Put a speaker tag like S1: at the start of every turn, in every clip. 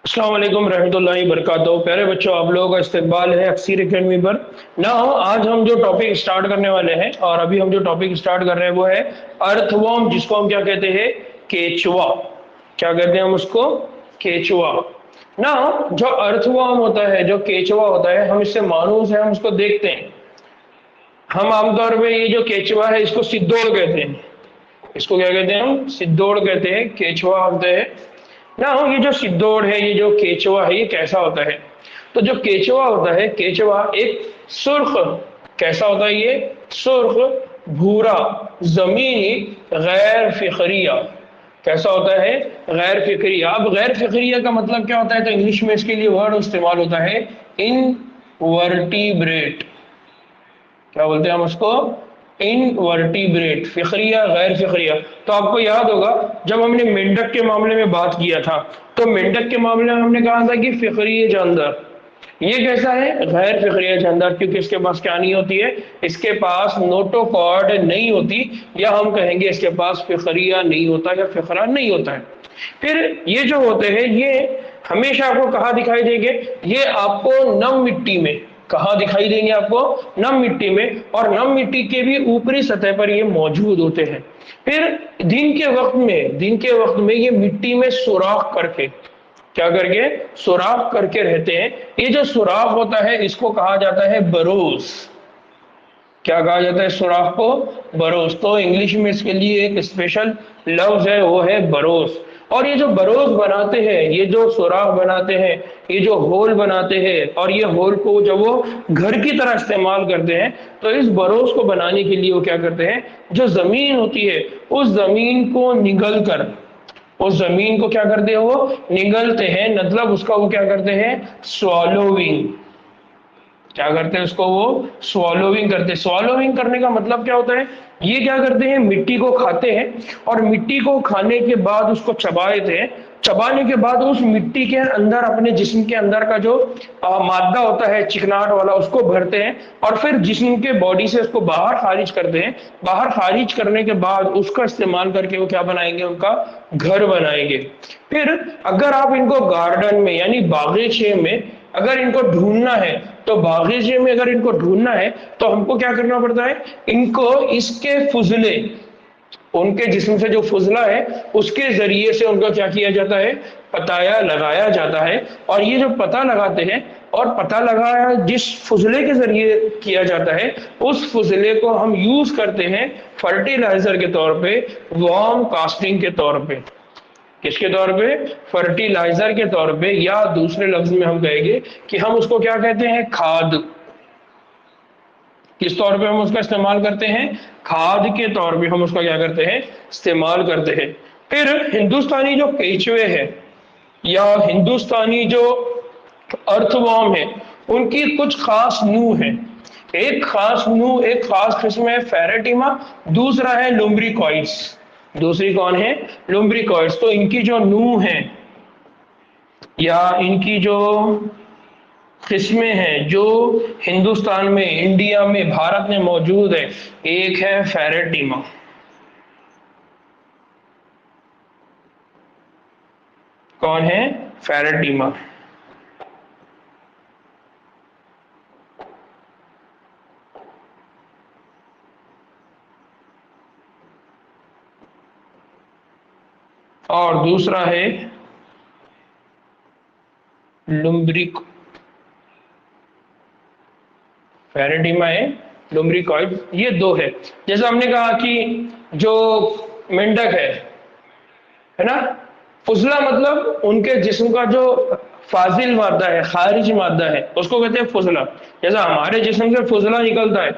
S1: अस्सलाम वालेकुम रहमतुल्लाहि बरकातहू। प्यारे बच्चों, आप लोगों का इस्तकबाल है अक्सीर एकेडमी पर। ना आज हम जो टॉपिक स्टार्ट करने वाले हैं, और अभी हम जो टॉपिक स्टार्ट कर रहे हैं वो है अर्थवर्म, जिसको हम क्या कहते हैं, केचुआ। क्या कहते हैं हम उसको? केचुआ। ना जो अर्थवर्म होता है, जो केचुआ होता है, हम इससे मानूस है, हम उसको देखते हैं। हम आमतौर पे ये जो केचुआ है इसको सिद्धोड़ कहते हैं। इसको क्या कहते हैं? हम सिद्धोड़ कहते हैं, केचुआ होते हैं ना। ये जो सिद्धोड़ है, ये जो केचुआ है, ये कैसा होता है? तो जो केचुआ होता है, केचुआ एक सुर्ख, कैसा होता है ये? सुर्ख भूरा जमीनी गैर फिक्रिया। कैसा होता है? गैर फिक्रिया। अब गैर फिक्रिया का मतलब क्या होता है? तो इंग्लिश में इसके लिए वर्ड इस्तेमाल होता है इनवर्टिब्रेट। क्या बोलते हैं हम उसको? इनवर्टिब्रेट। फिक्रिया, गैर फिक्रिया। तो आपको याद होगा जब हमने मेंढक के मामले में बात किया था, तो मेंढक के मामले में हमने कहा था कि फिक्रिय जानदार। ये कैसा है? गैर फिक्रिय जानदार, क्योंकि इसके पास क्या नहीं होती है? इसके पास नोटोकॉर्ड नहीं होती, या हम कहेंगे इसके पास फिक्रिया नहीं होता, या फिक्रा नहीं होता है। फिर ये जो होते हैं, ये हमेशा आपको कहाँ दिखाई देंगे? ये आपको नम मिट्टी में। कहाँ दिखाई देंगे आपको? नम मिट्टी में। और नम मिट्टी के भी ऊपरी सतह पर ये मौजूद होते हैं। फिर दिन के वक्त में ये मिट्टी में सुराख करके, क्या करके? सुराख करके रहते हैं। ये जो सुराख होता है इसको कहा जाता है बरोज। क्या कहा जाता है सुराख को? बरोस। तो इंग्लिश में इसके लिए एक स्पेशल लफ्ज है, वो है बरोस। और ये जो बरोस बनाते हैं, ये जो सुराख बनाते हैं, ये जो होल बनाते हैं, और ये होल को जब वो घर की तरह इस्तेमाल करते हैं, तो इस बरोस को बनाने के लिए वो क्या करते हैं? जो जमीन होती है, उस जमीन को निगल कर, उस जमीन को क्या करते हैं? वो निगलते हैं, मतलब उसका वो क्या करते हैं? स्वॉलोविंग। क्या करते हैं उसको? वो स्वॉलोविंग करते हैं। स्वॉलोविंग करने का मतलब क्या होता है? ये क्या करते हैं? मिट्टी को खाते हैं, और मिट्टी को खाने के बाद उसको चबाते हैं। चबाने के बाद उस मिट्टी के अंदर अपने जिस्म के अंदर का जो मादा होता है चिकनाहट वाला, उसको भरते हैं, और फिर जिस्म के बॉडी से उसको बाहर खारिज करते हैं। बाहर खारिज करने के बाद उसका इस्तेमाल करके वो क्या बनाएंगे? उनका घर बनाएंगे। फिर अगर आप इनको गार्डन में यानी बागीचे में अगर इनको ढूंढना है, तो बागीचे में अगर इनको ढूंढना है, तो हमको क्या करना पड़ता है? इनको इसके फुजले, उनके जिस्म से जो फुजला है उसके जरिए से उनका क्या किया जाता है? पताया लगाया जाता है। और ये जो पता लगाते हैं, और पता लगाया जिस फुजले के जरिए किया जाता है, उस फुजले को हम यूज करते हैं फर्टिलाइजर के तौर पे, वर्म कास्टिंग के तौर पे। किसके तौर पे? फर्टिलाइजर के तौर पे, या दूसरे लफ्ज में हम कहेंगे कि हम उसको क्या कहते हैं? खाद। किस तौर पे हम उसका इस्तेमाल करते हैं? खाद के तौर पे हम उसका क्या करते हैं? इस्तेमाल करते हैं। फिर हिंदुस्तानी जो केचुए हैं, या हिंदुस्तानी जो अर्थवर्म है, उनकी कुछ खास नू है। एक खास नू, एक खास किस्म है फेरेटिमा, दूसरा है लुम्ब्रिकॉइड्स। दूसरी कौन है? लुम्ब्रिकॉइड्स। तो इनकी जो नू है, या इनकी जो किस्में हैं जो हिंदुस्तान में, इंडिया में, भारत में मौजूद है, एक है फेरेटिमा। कौन है? फेरेटिमा। और दूसरा है लुम्ब्रिक। फेरेटिमा है, लुम्ब्रिकॉइड, ये दो है। जैसा हमने कहा कि जो मेंढक है ना, फुजला मतलब उनके जिस्म का जो फाजिल मादा है, खारिज मादा है, उसको कहते हैं फुजला। जैसा हमारे जिस्म से फुजला निकलता है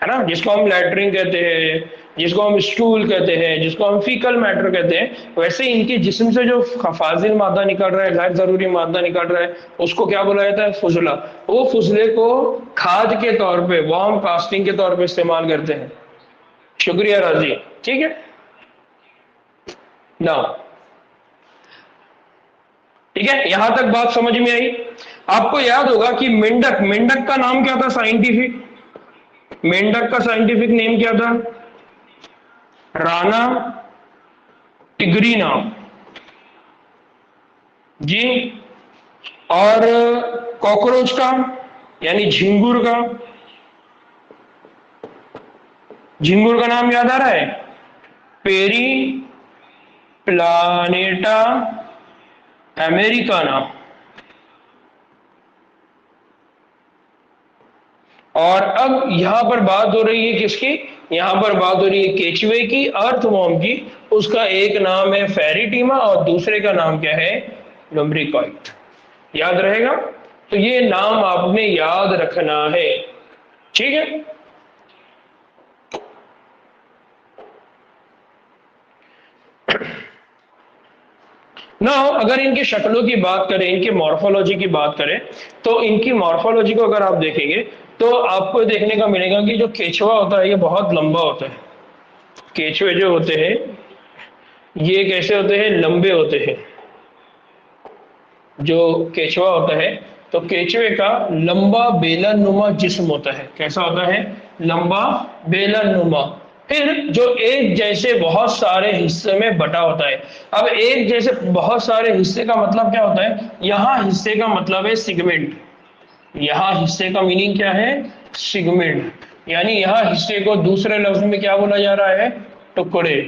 S1: ना, जिसको हम लैट्रिन कहते हैं, जिसको हम स्टूल कहते हैं, जिसको हम फीकल मैटर कहते हैं, वैसे इनके जिस्म से जो फाजिल मादा निकल रहा है, गैर जरूरी मादा निकल रहा है, उसको क्या बोला जाता है? फुजला। वो फुजले को खाद के तौर पे, वार्म कास्टिंग के तौर पे इस्तेमाल करते हैं। शुक्रिया राजी। ठीक है ना? ठीक है, यहां तक बात समझ में आई? आपको याद होगा कि मेंढक, मेंढक का नाम क्या था साइंटिफिक? मेंढक का साइंटिफिक नेम क्या था? राना टिगरीना। जी, और कॉकरोच का यानी झिंगुर का, झिंगुर का नाम याद आ रहा है? Periplaneta americana. और अब यहां पर बात हो रही है किसकी? यहां पर बात हो रही है केचुए की, अर्थवॉर्म की। उसका एक नाम है फेरिटीमा और दूसरे का नाम क्या है? लुम्ब्रिकॉइड। याद रहेगा? तो ये नाम आपने याद रखना है, ठीक है? ना अगर इनकी शक्लों की बात करें, इनकी मॉर्फोलॉजी की बात करें, तो इनकी मॉर्फोलॉजी को अगर आप देखेंगे तो आपको देखने का मिलेगा कि जो केचुआ होता है ये बहुत लंबा होता है। केचुए जो होते हैं ये कैसे होते हैं? लंबे होते हैं। जो केचुआ होता है तो केचुए का लंबा बेलन नुमा जिस्म होता है। कैसा होता है? लंबा बेलन नुमा। फिर जो एक जैसे बहुत सारे हिस्से में बटा होता है। अब एक जैसे बहुत सारे हिस्से का मतलब क्या होता है? यहाँ हिस्से का मतलब है सिगमेंट। यहाँ हिस्से का मीनिंग क्या है? सिगमेंट। यानी यहाँ हिस्से को दूसरे लफ्ज में क्या बोला जा रहा है? टुकड़े।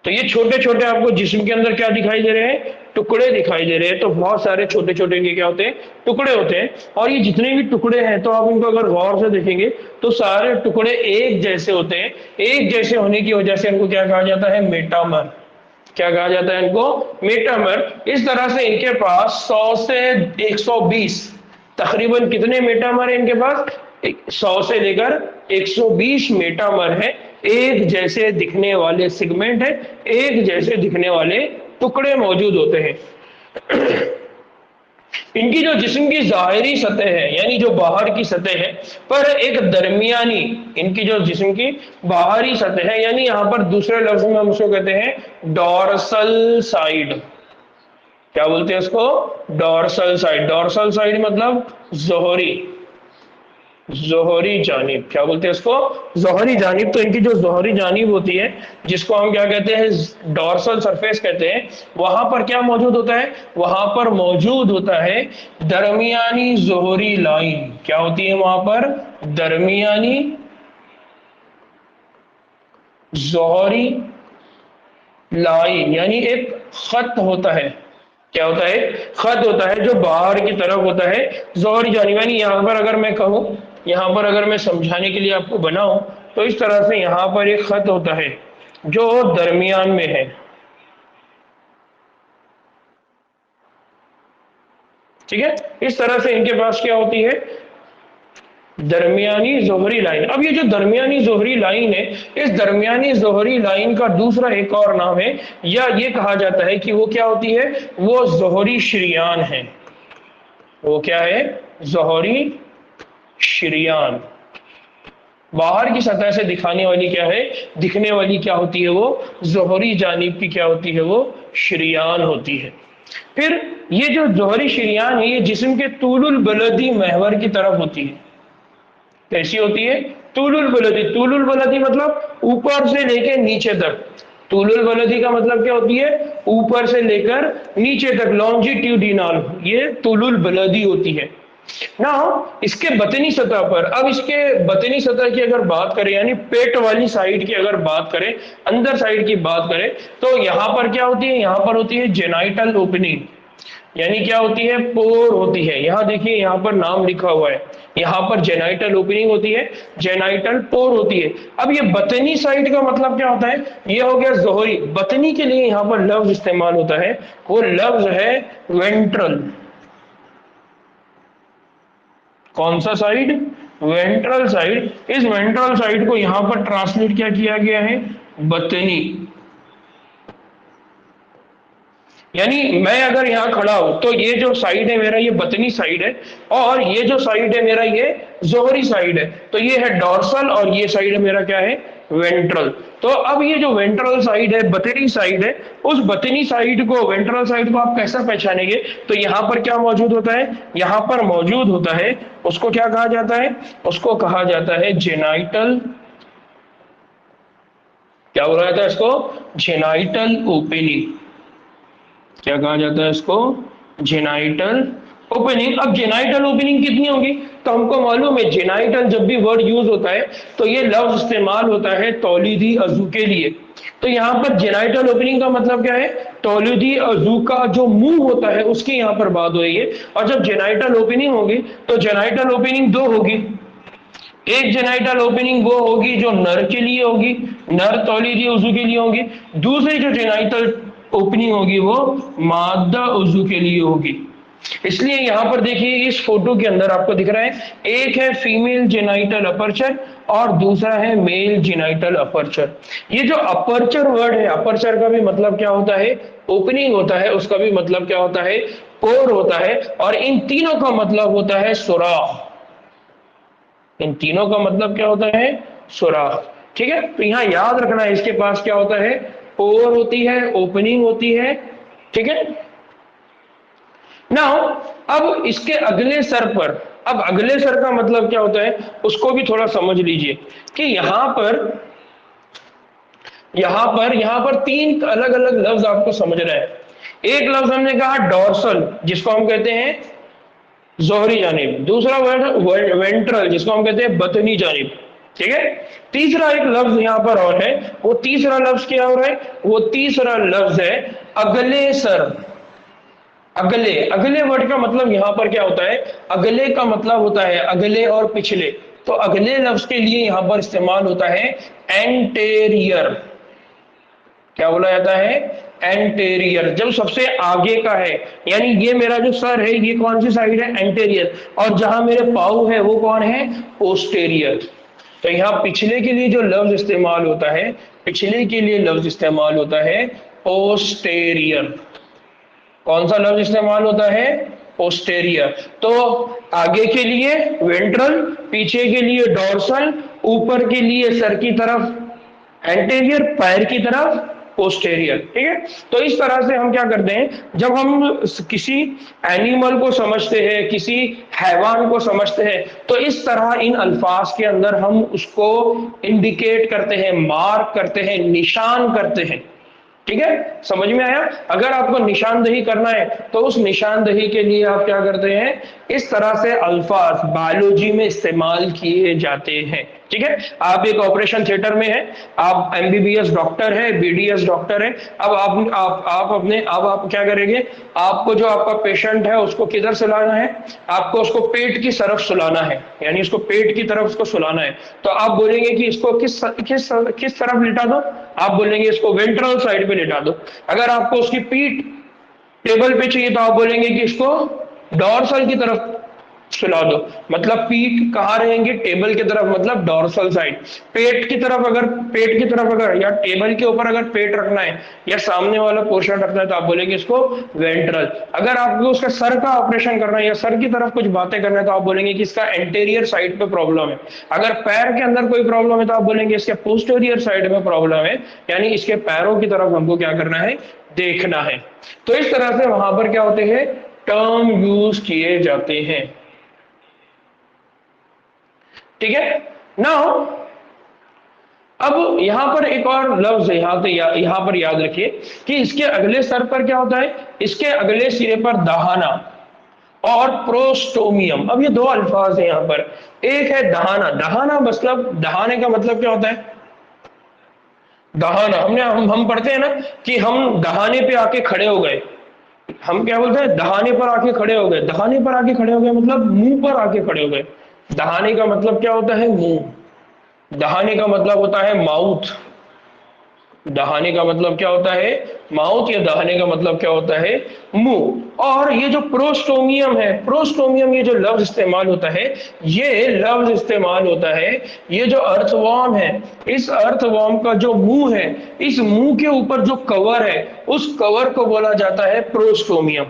S1: तो ये छोटे छोटे आपको जिस्म के अंदर क्या दिखाई दे रहे हैं? टुकड़े दिखाई दे रहे हैं। तो बहुत सारे छोटे छोटे इनके क्या होते हैं? टुकड़े होते हैं। और ये जितने भी टुकड़े हैं तो आप इनको अगर गौर से देखेंगे तो सारे टुकड़े एक जैसे होते हैं। एक जैसे होने की वजह से इनको क्या कहा जाता है? मेटामर। क्या कहा जाता है इनको? मेटामर। इस तरह से इनके पास 100 से 120 तकरीबन कितने मेटामर है इनके पास? 100 से लेकर 120 मेटामर है। एक जैसे दिखने वाले सिगमेंट है, एक जैसे दिखने वाले टुकड़े मौजूद होते हैं। इनकी जो जिस्म की जाहिरी सतह है यानी जो बाहर की सतह है, पर एक दरमियानी, इनकी जो जिस्म की बाहरी सतह है यानी यहां पर दूसरे लफ्ज में हम उसको कहते हैं डॉर्सल साइड। क्या बोलते हैं उसको? Dorsal side. डॉर्सल साइड मतलब जोहरी, जोहरी जानिब। क्या बोलते हैं इसको? जोहरी जानिब। तो इनकी जो जोहरी जानिब होती है जिसको हम क्या कहते हैं? डॉर्सल सरफेस कहते हैं। वहां पर क्या मौजूद होता है? वहां पर मौजूद होता है दरमियानी जोहरी लाइन। क्या होती है वहां पर? दरमियानी जोहरी लाइन यानी एक खत होता है। क्या होता है? खत होता है जो बाहर की तरफ होता है। जोहरी जानिब यानी यहां पर अगर मैं कहूं, यहां पर अगर मैं समझाने के लिए आपको बनाऊं तो इस तरह से यहां पर एक खत होता है जो दरमियान में है। ठीक है? इस तरह से इनके पास क्या होती है? दरमियानी जोहरी लाइन। अब ये जो दरमियानी जोहरी लाइन है, इस दरमियानी जोहरी लाइन का दूसरा एक और नाम है, या ये कहा जाता है कि वो क्या होती है? वो जोहरी शरियान है। वो क्या है? जोहरी शरियान। बाहर की सतह से दिखाने वाली क्या है? दिखने वाली क्या होती है? वो जोहरी जानिब की क्या होती है? वो शरियान होती है। फिर ये जो जोहरी शरियान है ये जिस्म के तूलुल बलदी महवर की तरफ होती है। कैसी होती है? तूलुल बलदी। तूलुल बलदी मतलब ऊपर से लेकर नीचे तक। तूलुल बलदी का मतलब क्या होती है? ऊपर से लेकर नीचे तक, लॉन्जिट्यूडिनल, ये तूलुल बलदी होती है ना। इसके बतनी सतह पर, अब इसके बतनी सतह की अगर बात करें यानी पेट वाली साइड की अगर बात करें, अंदर साइड की बात करें, तो यहां पर क्या होती है? यहां पर होती है जेनाइटल ओपनिंग। यानी क्या होती है? पोर होती है। यहां देखिए, यहां पर नाम लिखा हुआ है, यहां पर जेनाइटल ओपनिंग होती है, जेनाइटल पोर होती है। अब ये बतनी साइड का मतलब क्या होता है? ये हो गया जोहरी। बतनी के लिए यहां पर लफ्ज इस्तेमाल होता है, वो लफ्ज है वेंट्रल। कौन सा साइड? Ventral side. इस वेंट्रल साइड को यहां पर ट्रांसलेट क्या किया गया है? बतनी। यानी मैं अगर यहाँ खड़ा हूं तो ये जो साइड है मेरा, ये बतनी साइड है, और ये जो साइड है मेरा, ये जोहरी साइड है। तो ये है डॉर्सल और ये साइड है मेरा क्या है? वेंट्रल। तो अब ये जो वेंट्रल साइड है, बतनी साइड है, उस बतनी साइड को, वेंट्रल साइड को आप कैसा पहचानेंगे? तो यहाँ पर क्या मौजूद होता है? यहाँ पर मौजूद होता है, उसको क्या कहा जाता है? उसको कहा जाता है जेनाइटल। क्या बोला जाता है इसको? Genital opening. क्या कहा जाता है इसको? Genital opening. अब जेनाइटल ओपनिंग कितनी होगी? तो हमको मालूम है जेनाइटल जब भी वर्ड यूज होता है तो ये लफ्ज इस्तेमाल होता है तौलीदी अजू के लिए। तो यहाँ पर जेनाइटल ओपनिंग का मतलब क्या है? तौलीदी अजू का जो मुंह होता है उसकी यहाँ पर बात हो रही है। और जब जेनाइटल ओपनिंग होगी तो जेनाइटल ओपनिंग दो होगी। एक जेनाइटल ओपनिंग वो होगी जो नर के लिए होगी, नर तौलीदी उजू के लिए होगी। दूसरी जो जेनाइटल ओपनिंग होगी वो मादा उजू के लिए होगी। इसलिए यहां पर देखिए इस फोटो के अंदर आपको दिख रहा है, एक है फीमेल जेनाइटल अपर्चर और दूसरा है मेल जेनाइटल अपर्चर। ये जो अपर्चर वर्ड है, अपर्चर का भी मतलब क्या होता है? ओपनिंग होता है। उसका भी मतलब क्या होता है? पोर होता है। और इन तीनों का मतलब होता है सुराख। इन तीनों का मतलब क्या होता है? सुराख। ठीक है, तो यहां याद रखना है इसके पास क्या होता है? पोर होती है, ओपनिंग होती है। ठीक है, नाउ अब इसके अगले सर पर, अब अगले सर का मतलब क्या होता है उसको भी थोड़ा समझ लीजिए कि यहां पर तीन अलग अलग लफ्ज आपको समझ रहे हैं। एक लफ्ज हमने कहा डॉर्सल, जिसको हम कहते हैं जोहरी जानिब। दूसरा वर्ड वेंट्रल, जिसको हम कहते हैं बतनी जानिब। ठीक है, तीसरा एक लफ्ज यहां पर और है। वो तीसरा लफ्ज क्या हो रहा है? वो तीसरा लफ्ज है अगले सर। अगले, अगले वर्ड का मतलब यहां पर क्या होता है? अगले का मतलब होता है अगले और पिछले। तो अगले लफ्ज के लिए यहां पर इस्तेमाल होता है एंटेरियर। क्या बोला जाता है? एंटेरियर। जब सबसे आगे का है, यानी ये मेरा जो सर है ये कौन सी साइड है? एंटेरियर। और जहां मेरे पाऊ है वो कौन है? पोस्टेरियर। तो यहां पिछले के लिए जो लफ्ज इस्तेमाल होता है, पिछले के लिए लफ्ज इस्तेमाल होता है पोस्टेरियर। कौन सा लफ्ज इस्तेमाल होता है? पोस्टेरियर। तो आगे के लिए वेंट्रल, पीछे के लिए डोर्सल, ऊपर के लिए सर की तरफ एंटेरियर, पैर की तरफ पोस्टेरियर। ठीक है, तो इस तरह से हम क्या करते हैं, जब हम किसी एनिमल को समझते हैं, किसी हैवान को समझते हैं, तो इस तरह इन अल्फाज के अंदर हम उसको इंडिकेट करते हैं, मार्क करते हैं, निशान करते हैं। ठीक है, समझ में आया? अगर आपको निशानदही करना है तो उस निशानदही के लिए आप क्या करते हैं? इस तरह से अल्फाज बायोलॉजी में इस्तेमाल किए जाते हैं। ठीक है, आप एक ऑपरेशन थिएटर में हैं, आप एमबीबीएस डॉक्टर है, बीडीएस डॉक्टर है। अब आप क्या करेंगे? आपको जो आपका पेशेंट है उसको किधर सुलाना है? आपको उसको पेट की तरफ सुलाना है, यानी उसको पेट की तरफ उसको सुलाना है। तो आप बोलेंगे कि इसको किस तरफ लिटा दो? आप बोलेंगे इसको वेंट्रल साइड पे लिटा दो। अगर आपको उसकी पीठ टेबल पे चाहिए तो आप बोलेंगे कि इसको डॉर्सल की तरफ सुला दो। मतलब पीठ कहाँ रहेंगे? टेबल की तरफ, मतलब डॉर्सल साइड। पेट की तरफ अगर या टेबल के ऊपर अगर पेट रखना है या सामने वाला पोर्शन रखना है तो आप बोलेंगे इसको वेंट्रल। अगर आपको उसका सर का ऑपरेशन करना है या सर की तरफ कुछ बातें करना है तो आप बोलेंगे कि इसका एंटेरियर साइड पे प्रॉब्लम है। अगर पैर के अंदर कोई प्रॉब्लम है तो आप बोलेंगे इसके पोस्टेरियर साइड में प्रॉब्लम है, यानी इसके पैरों की तरफ हमको क्या करना है? देखना है। तो इस तरह से वहां पर क्या होते हैं? टर्म यूज किए जाते हैं। ठीक है, नाउ अब यहां पर एक और लफ्ज है, यहां पर याद रखिए कि इसके अगले सर पर क्या होता है? इसके अगले सिरे पर दहाना और प्रोस्टोमियम। अब ये दो अल्फाज है यहां पर। एक है दहाना। दहाना मतलब, दहाने का मतलब क्या होता है? दहाना हम पढ़ते हैं ना कि हम दहाने पे आके खड़े हो गए। हम क्या बोलते हैं? दहाने पर आके खड़े हो गए। दहाने पर आके खड़े हो गए मतलब मुंह पर आके खड़े हो गए। दहाने का मतलब क्या होता है? मुंह। दहाने का मतलब होता है माउथ। दहाने का मतलब क्या होता है? माउथ। या दहाने का मतलब क्या होता है? मुंह। और ये जो प्रोस्टोमियम है, प्रोस्टोमियम, ये जो लफ्ज इस्तेमाल होता है, ये लफ्ज इस्तेमाल होता है, ये जो अर्थवॉर्म है, इस अर्थवॉर्म का जो मुंह है, इस मुंह के ऊपर जो कवर है, उस कवर को बोला जाता है प्रोस्टोमियम।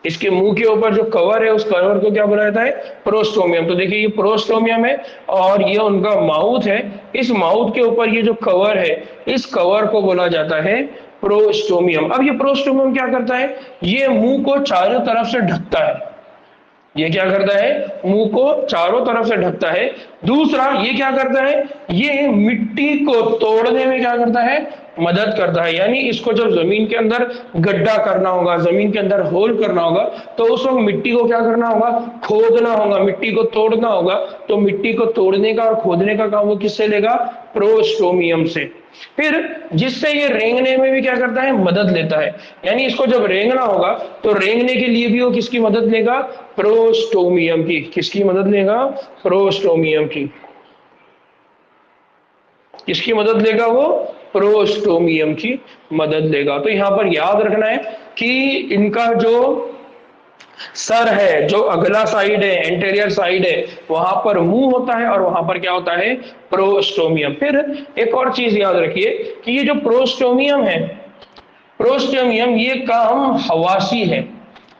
S1: इसके मुंह के ऊपर जो कवर है उस कवर को क्या बोला जाता है? प्रोस्टोमियम। तो देखिए ये प्रोस्टोमियम है और ये उनका माउथ है। इस माउथ के ऊपर ये जो कवर है, इस कवर को बोला जाता है प्रोस्टोमियम। अब ये प्रोस्टोमियम क्या करता है? ये मुंह को चारों तरफ से ढकता है। ये क्या करता है, मुंह को चारों तरफ से ढकता है। दूसरा ये क्या करता है, ये मिट्टी को तोड़ने में क्या करता है, मदद करता है। यानी इसको जब जमीन के अंदर गड्ढा करना होगा, जमीन के अंदर होल करना होगा, तो उस वक्त मिट्टी को क्या करना होगा, खोदना होगा, मिट्टी को तोड़ना होगा। तो मिट्टी को तोड़ने का और खोदने का काम वो किससे लेगा, प्रोस्टोमियम से। फिर जिससे ये रेंगने में भी क्या करता है, मदद लेता है। यानी इसको जब रेंगना होगा तो रेंगने के लिए भी वो किसकी मदद लेगा, प्रोस्टोमियम की। किसकी मदद लेगा, प्रोस्टोमियम की। किसकी मदद लेगा वो, प्रोस्टोमियम की मदद लेगा। तो यहां पर याद रखना है कि इनका जो सर है, जो अगला साइड है, एंटेरियर साइड है, वहां पर मुंह होता है और वहां पर क्या होता है, प्रोस्टोमियम। फिर एक और चीज याद रखिए कि ये जो प्रोस्टोमियम है, प्रोस्टोमियम ये काम हवासी है।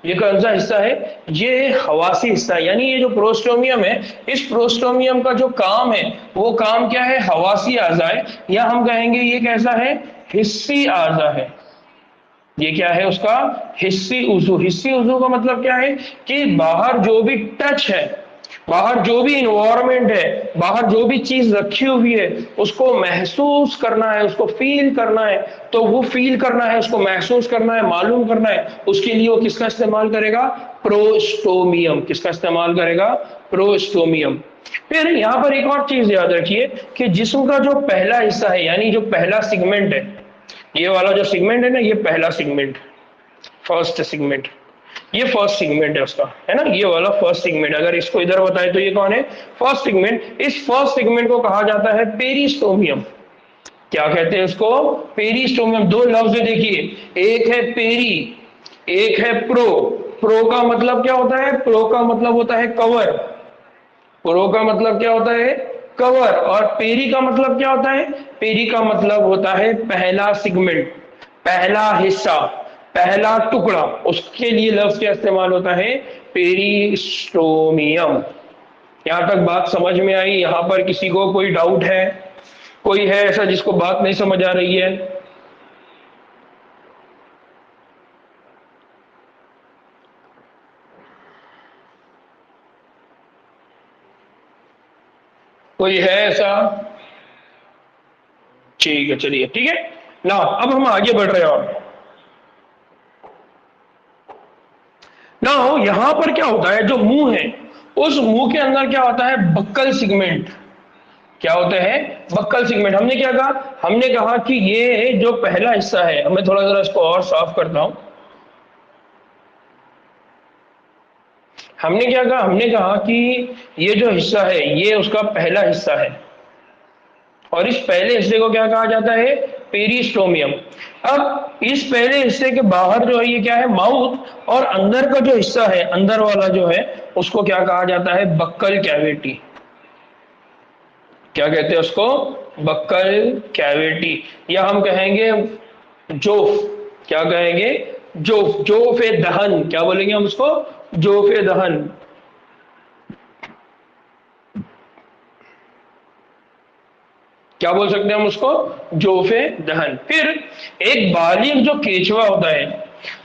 S1: ये कौन सा हिस्सा है, ये हवासी हिस्सा है। यानी ये जो प्रोस्टोमियम है, इस प्रोस्टोमियम का जो काम है वो काम क्या है, हवासी आजा है, या हम कहेंगे ये कैसा है, हिस्सी आजा है। ये क्या है उसका, हिस्सी उजू। हिस्सी उजू का मतलब क्या है कि बाहर जो भी टच है, बाहर जो भी इन्वायरमेंट है, बाहर जो भी चीज रखी हुई है, उसको महसूस करना है, उसको फील करना है। तो वो फील करना है, उसको महसूस करना है, मालूम करना है, उसके लिए वो किसका इस्तेमाल करेगा, प्रोस्टोमियम। किसका इस्तेमाल करेगा, प्रोस्टोमियम। फिर यहां पर एक और चीज याद रखिए कि जिस्म का जो पहला हिस्सा है, यानी जो पहला सिगमेंट है, ये वाला जो सिगमेंट है ना, ये पहला सिगमेंट, फर्स्ट सिगमेंट, ये फर्स्ट सिगमेंट है उसका, है ना, ये वाला फर्स्ट सिगमेंट। अगर इसको इधर बताए तो ये कौन है, फर्स्ट सिगमेंट। इस फर्स्ट सिगमेंट को कहा जाता है पेरिस्टोमियम। क्या कहते हैं उसको, पेरिस्टोमियम। दो लफ्ज देखिए, एक है पेरी, एक है प्रो। प्रो का मतलब क्या होता है, प्रो का मतलब होता है कवर। प्रो का मतलब क्या होता है, कवर। और पेरी का मतलब क्या होता है, पेरी का मतलब होता है पहला सिगमेंट, पहला हिस्सा, पहला टुकड़ा। उसके लिए लफ्ज क्या इस्तेमाल होता है, पेरिस्टोमियम। यहां तक बात समझ में आई, यहां पर किसी को कोई डाउट है, कोई है ऐसा जिसको बात नहीं समझ आ रही है? कोई है ऐसा? ठीक है, चलिए, ठीक है ना। अब हम आगे बढ़ रहे हैं और ना, यहां पर क्या होता है, जो मुंह है, उस मुंह के अंदर क्या होता है, बक्कल सिगमेंट। क्या होता है, बक्कल सिगमेंट। हमने क्या कहा, हमने कहा कि ये जो पहला हिस्सा है, मैं थोड़ा जरा इसको और साफ करता हूं। हमने क्या कहा, हमने कहा कि ये जो हिस्सा है, ये उसका पहला हिस्सा है, और इस पहले हिस्से को क्या कहा जाता है, पेरिस्टोमियम। अब इस पहले हिस्से के बाहर जो है ये क्या है, माउथ, और अंदर का जो हिस्सा है, अंदर वाला जो है, उसको क्या कहा जाता है, बक्कल कैविटी। क्या कहते हैं उसको, बक्कल कैविटी, या हम कहेंगे जोफ। क्या कहेंगे, जोफ, जोफे दहन, क्या बोलेंगे हम उसको, जोफे दहन। क्या बोल सकते हैं हम उसको, जोफे दहन। फिर एक बालिग जो केचवा होता है,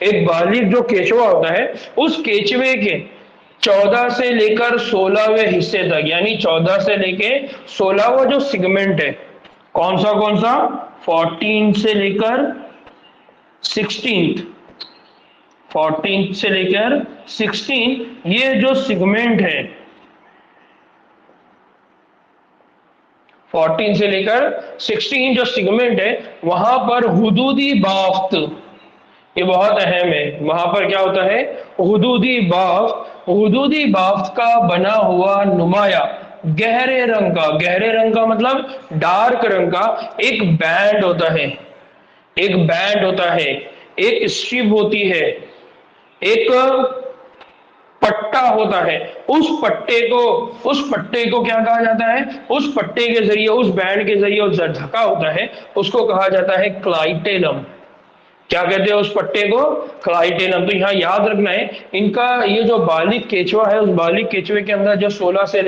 S1: एक बालिग जो केचवा होता है, उस केचवे के 14 से लेकर 16वें हिस्से तक, यानी 14 से लेके 16वां जो सिगमेंट है, कौन सा 14 से लेकर 16, 14 से लेकर 16, ये जो सिगमेंट है, 14 से लेकर 16 जो सिगमेंट है, वहां पर हुदूदी बाफ्त, ये बहुत अहम है। वहां पर क्या होता है, हुदूदी बाफ्त। हुदूदी बाफ्त का बना हुआ नुमाया गहरे रंग का, गहरे रंग का मतलब डार्क रंग का एक बैंड होता है, एक बैंड होता है, एक स्ट्रिप होती है, एक पट्टा होता है। उस पट्टे को क्या कहा जाता है, उस पट्टे के जरिए, उस बैंड के जरिए उस ढका होता है, उसको कहा जाता है क्लाइटेलम। क्या कहते हैं उस पट्टे को, क्लाइटेलम। तो यहाँ याद रखना है, इनका ये जो बालिग केचवा है, उस बालिग केचवे के अंदर जो 14 से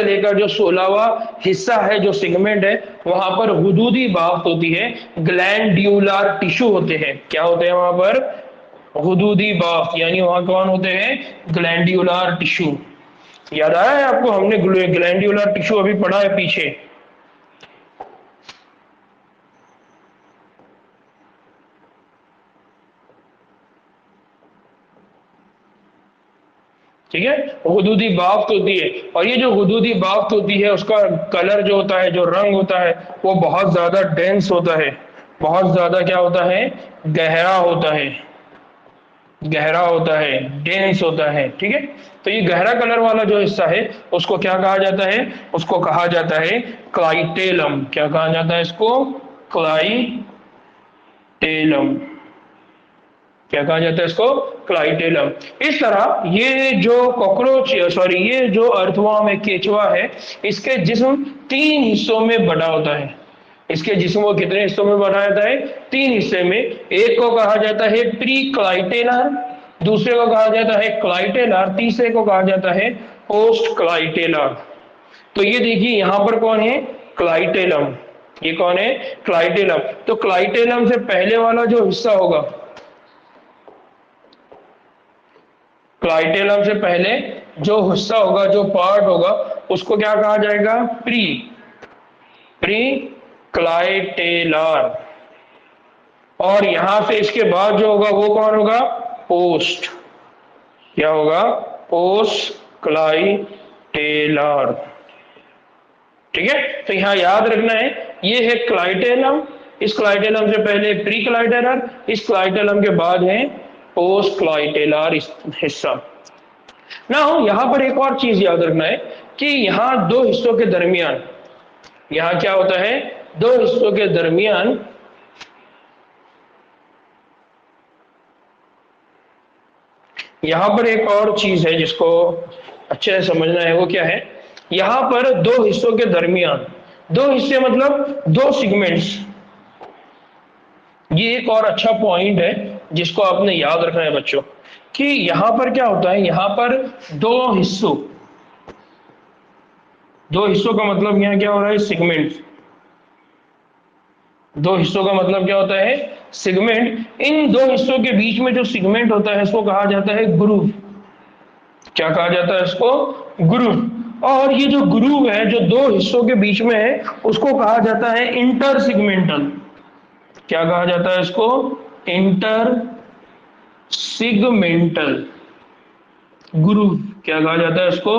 S1: लेकर जो 16वां हिस्सा है, जो सिगमेंट है, वहां पर हुदूदी बाफ्त होती है, ग्लैंड्यूलर टिश्यू होते हैं। क्या होते हैं वहां पर, हुदूदी बाफ यानी वहां कौन होते हैं, ग्लैंड्यूलर टिश्यू। याद आया है आपको, हमने ग्लैंड्यूलर टिश्यू अभी पढ़ा है पीछे। ठीक है, हुदूदी बाफ्त होती है, और ये जो हुदूदी बाफ्त होती है उसका कलर जो होता है, जो रंग होता है, वो बहुत ज्यादा डेंस होता है, बहुत ज्यादा क्या होता है, गहरा होता है, गहरा होता है, डेंस होता है। ठीक है, तो ये गहरा कलर वाला जो हिस्सा है उसको क्या कहा जाता है, उसको कहा जाता है क्लाइटेलम। क्या कहा जाता है इसको, क्लाइटेलम। क्या कहा जाता है इसको, क्लाइटेलम। इस तरह ये जो कॉकरोच, सॉरी ये जो अर्थवर्म है, केचुआ है, इसके जिस्म 3 हिस्सों में बटा होता है। इसके जिस्म को कितने हिस्सों में बटा जाता है, 3 हिस्से में। एक को कहा जाता है प्री क्लाइटेलर, दूसरे को कहा जाता है क्लाइटेलर, तीसरे को कहा जाता है पोस्ट क्लाइटेलर। तो ये देखिए यहां पर कौन है, क्लाइटेलम। ये कौन है, क्लाइटेलम। तो क्लाइटेलम से पहले वाला जो हिस्सा होगा, क्लाइटेलम से पहले जो हिस्सा होगा, जो पार्ट होगा, उसको क्या कहा जाएगा, प्री प्री क्लाइटेलर। और यहां से इसके बाद जो होगा वो कौन होगा, पोस्ट। क्या होगा, पोस्ट क्लाइटेलर। ठीक है, तो यहां याद रखना है, ये है क्लाइटेलम, इस क्लाइटेलम से पहले प्री क्लाइटेलर, इस क्लाइटेलम के बाद है पोस्ट क्लाइटेलर हिस्सा। ना यहां पर एक और चीज याद रखना है कि यहां दो हिस्सों के दरमियान, यहां क्या होता है, दो हिस्सों के दरमियान यहां पर एक और चीज है जिसको अच्छे से समझना है। वो क्या है, यहां पर दो हिस्सों के दरमियान, दो हिस्से मतलब दो सिगमेंट्स, ये एक और अच्छा पॉइंट है जिसको आपने याद रखना है बच्चों, कि यहां पर क्या होता है, यहां पर दो हिस्सों, दो हिस्सों का मतलब यहां क्या हो रहा है, सिगमेंट। दो हिस्सों का मतलब क्या होता है, सिगमेंट। इन दो हिस्सों के बीच में जो सिगमेंट होता है इसको कहा जाता है ग्रूव। क्या कहा जाता है इसको, ग्रूव। और ये जो ग्रूव है जो दो हिस्सों के बीच में है उसको कहा जाता है इंटर सिगमेंटल। क्या कहा जाता है इसको, इंटर सिगमेंटल ग्रूव। क्या कहा जाता है इसको,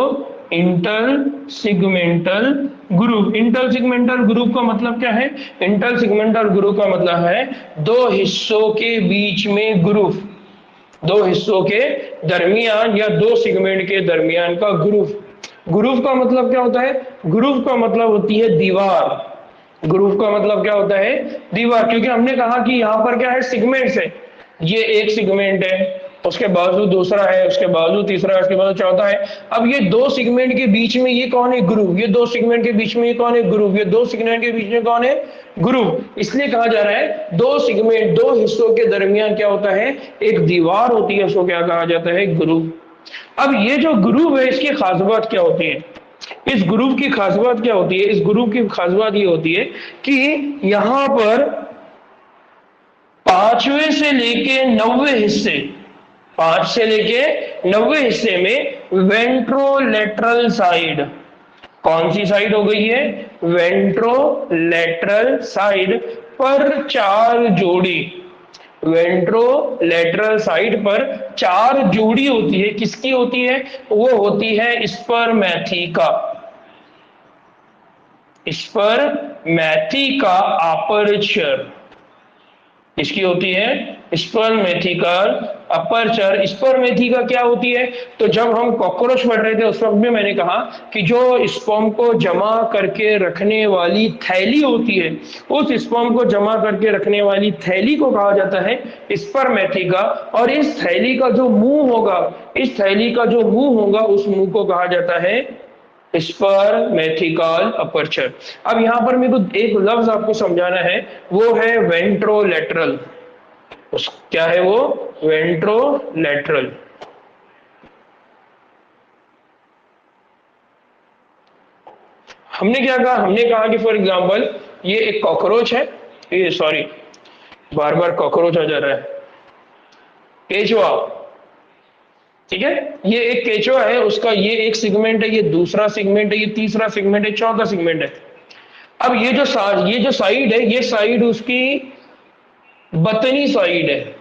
S1: inter segmental groove. Inter segmental groove का मतलब क्या है, इंटर सिगमेंटल ग्रूव का मतलब है दो हिस्सों के बीच में ग्रूव, दो हिस्सों के दरमियान या दो सिगमेंट के दरमियान का ग्रूव। ग्रूव का मतलब क्या होता है, ग्रूव का मतलब होती है दीवार। ग्रूव का मतलब क्या होता है, दीवार। क्योंकि हमने कहा कि यहां पर क्या है, सिगमेंट्स है। ये एक सिगमेंट है, उसके बाजू दूसरा है, उसके बाजू तीसरा है, उसके बाजू चौथा है। अब ये दो सिगमेंट के बीच में ये कौन है, ग्रूव। ये दो सिगमेंट के बीच में ये कौन है, ग्रूव। ये दो सिगमेंट के बीच में कौन है, ग्रूव। इसलिए कहा जा रहा है दो सिगमेंट, दो हिस्सों के दरमियान क्या होता है, एक दीवार होती है, उसको क्या कहा जाता है, ग्रूव। अब ये जो ग्रूव है इसकी खास बात क्या होती है, इस ग्रुप की खास बात क्या होती है, इस ग्रुप की खास बात ये होती है कि यहां पर 5वें से लेके 90 हिस्से, 5 से लेके 90 हिस्से में वेंट्रोलेटरल साइड, कौन सी साइड हो गई है, वेंट्रोलेटरल साइड पर 4 जोड़ी, वेंट्रोलेटरल साइड पर 4 जोड़ी होती है। किसकी होती है, वो होती है स्पर्मैथिका, स्पर्मैथिका अपर्चर। इसकी होती है स्पर्मैथिका अपर्चर। स्पर्मैथिका क्या होती है, तो जब हम कॉकरोच पढ़ रहे थे उस वक्त भी मैंने कहा कि जो स्पर्म को जमा करके रखने वाली थैली होती है, उस स्पर्म को जमा करके रखने वाली थैली को कहा जाता है स्पर्मैथिका। और इस थैली का जो मुंह होगा, इस थैली का जो मुंह होगा, उस मुंह को कहा जाता है स्पर्मैथिकल अपर्चर। अब यहां पर मेरे को एक लफ्ज आपको समझाना है, वो है वेंट्रोलेटरल। क्या है वो, वेंट्रोलेटरल। हमने क्या कहा, हमने कहा कि फॉर एग्जांपल ये एक कॉकरोच है, ये सॉरी बार बार कॉकरोच आ जा रहा है, केचुआ, ठीक है, ये एक केचुआ है, उसका ये एक सेगमेंट है, ये दूसरा सेगमेंट है, ये तीसरा सेगमेंट है, चौथा सेगमेंट है। अब ये जो साइड है, ये साइड उसकी बतनी साइड है,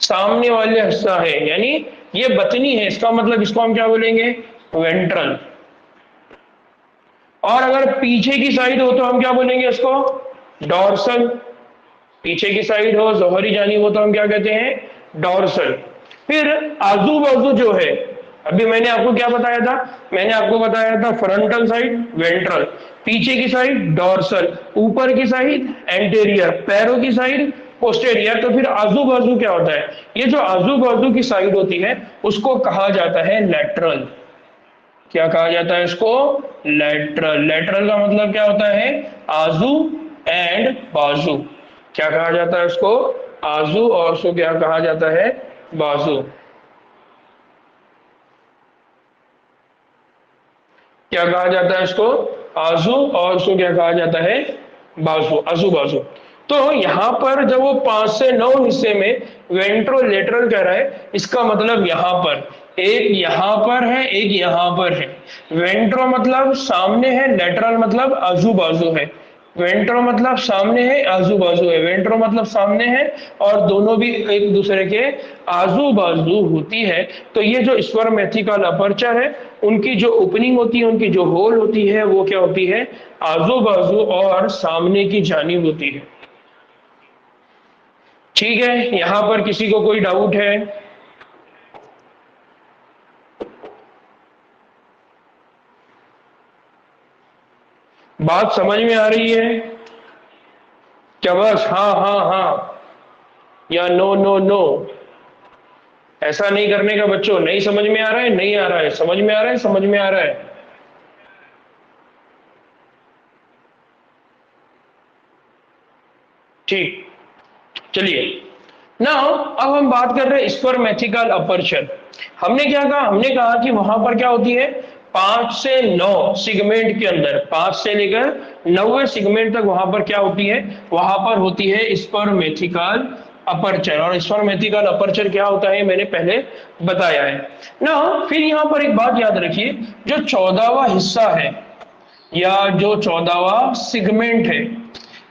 S1: सामने वाले हिस्सा है, यानी ये बतनी है, इसका मतलब इसको हम क्या बोलेंगे, वेंट्रल। और अगर पीछे की साइड हो तो हम क्या बोलेंगे इसको, डॉर्सल। पीछे की साइड हो, जोहरी जानिब हो तो हम क्या कहते हैं, डॉर्सल। फिर आजू बाजू जो है, अभी मैंने आपको क्या बताया था, मैंने आपको बताया था फ्रंटल साइड वेंट्रल, पीछे की साइड डॉर्सल, ऊपर की साइड एंटेरियर, पैरों की साइड पोस्टेरियर। तो फिर आजू बाजू क्या होता है, ये जो आजू बाजू की साइड होती है उसको कहा जाता है लेटरल। क्या कहा जाता है इसको, लेटरल। लेटरल का मतलब क्या होता है, आजू एंड बाजू। क्या कहा जाता है उसको, आजू, और उसको क्या कहा जाता है, बाजू। क्या कहा जाता है इसको, आजू, और उसको क्या कहा जाता है, बाजू, आजू बाजू। तो यहां पर जब वो 5 से 9 हिस्से में वेंट्रोलेटरल कह रहा है, इसका मतलब यहां पर एक, यहां पर है एक, यहां पर है। वेंट्रो मतलब सामने है, लेटरल मतलब आजू बाजू है। वेंट्रो मतलब सामने है, आजू बाजू है, वेंट्रो मतलब सामने है, और दोनों भी एक दूसरे के आजू बाजू होती है। तो ये जो स्पर्मेथिकल अपर्चर है, उनकी जो ओपनिंग होती है, उनकी जो होल होती है, वो क्या होती है, आजू बाजू और सामने की जानिब होती है। ठीक है, यहां पर किसी को कोई डाउट है? बात समझ में आ रही है क्या? बस हाँ हाँ हाँ या नो नो नो, ऐसा नहीं करने का बच्चों। नहीं समझ में आ रहा है, नहीं आ रहा है, समझ में आ रहा है, समझ में आ रहा है। ठीक, चलिए ना, अब हम बात कर रहे हैं स्पर्मेथिकल अपर्चर। हमने क्या कहा, हमने कहा कि वहां पर क्या होती है, 5 से 9 सिगमेंट के अंदर, 5 से लेकर 9वें सिगमेंट तक वहां पर क्या होती है, वहां पर होती है स्पर्मेथिकल अपर्चर। और स्पर्मेथिकल अपर्चर क्या होता है मैंने पहले बताया है ना। फिर यहां पर एक बात याद रखिए, जो 14वां हिस्सा है या जो 14वां सिगमेंट है,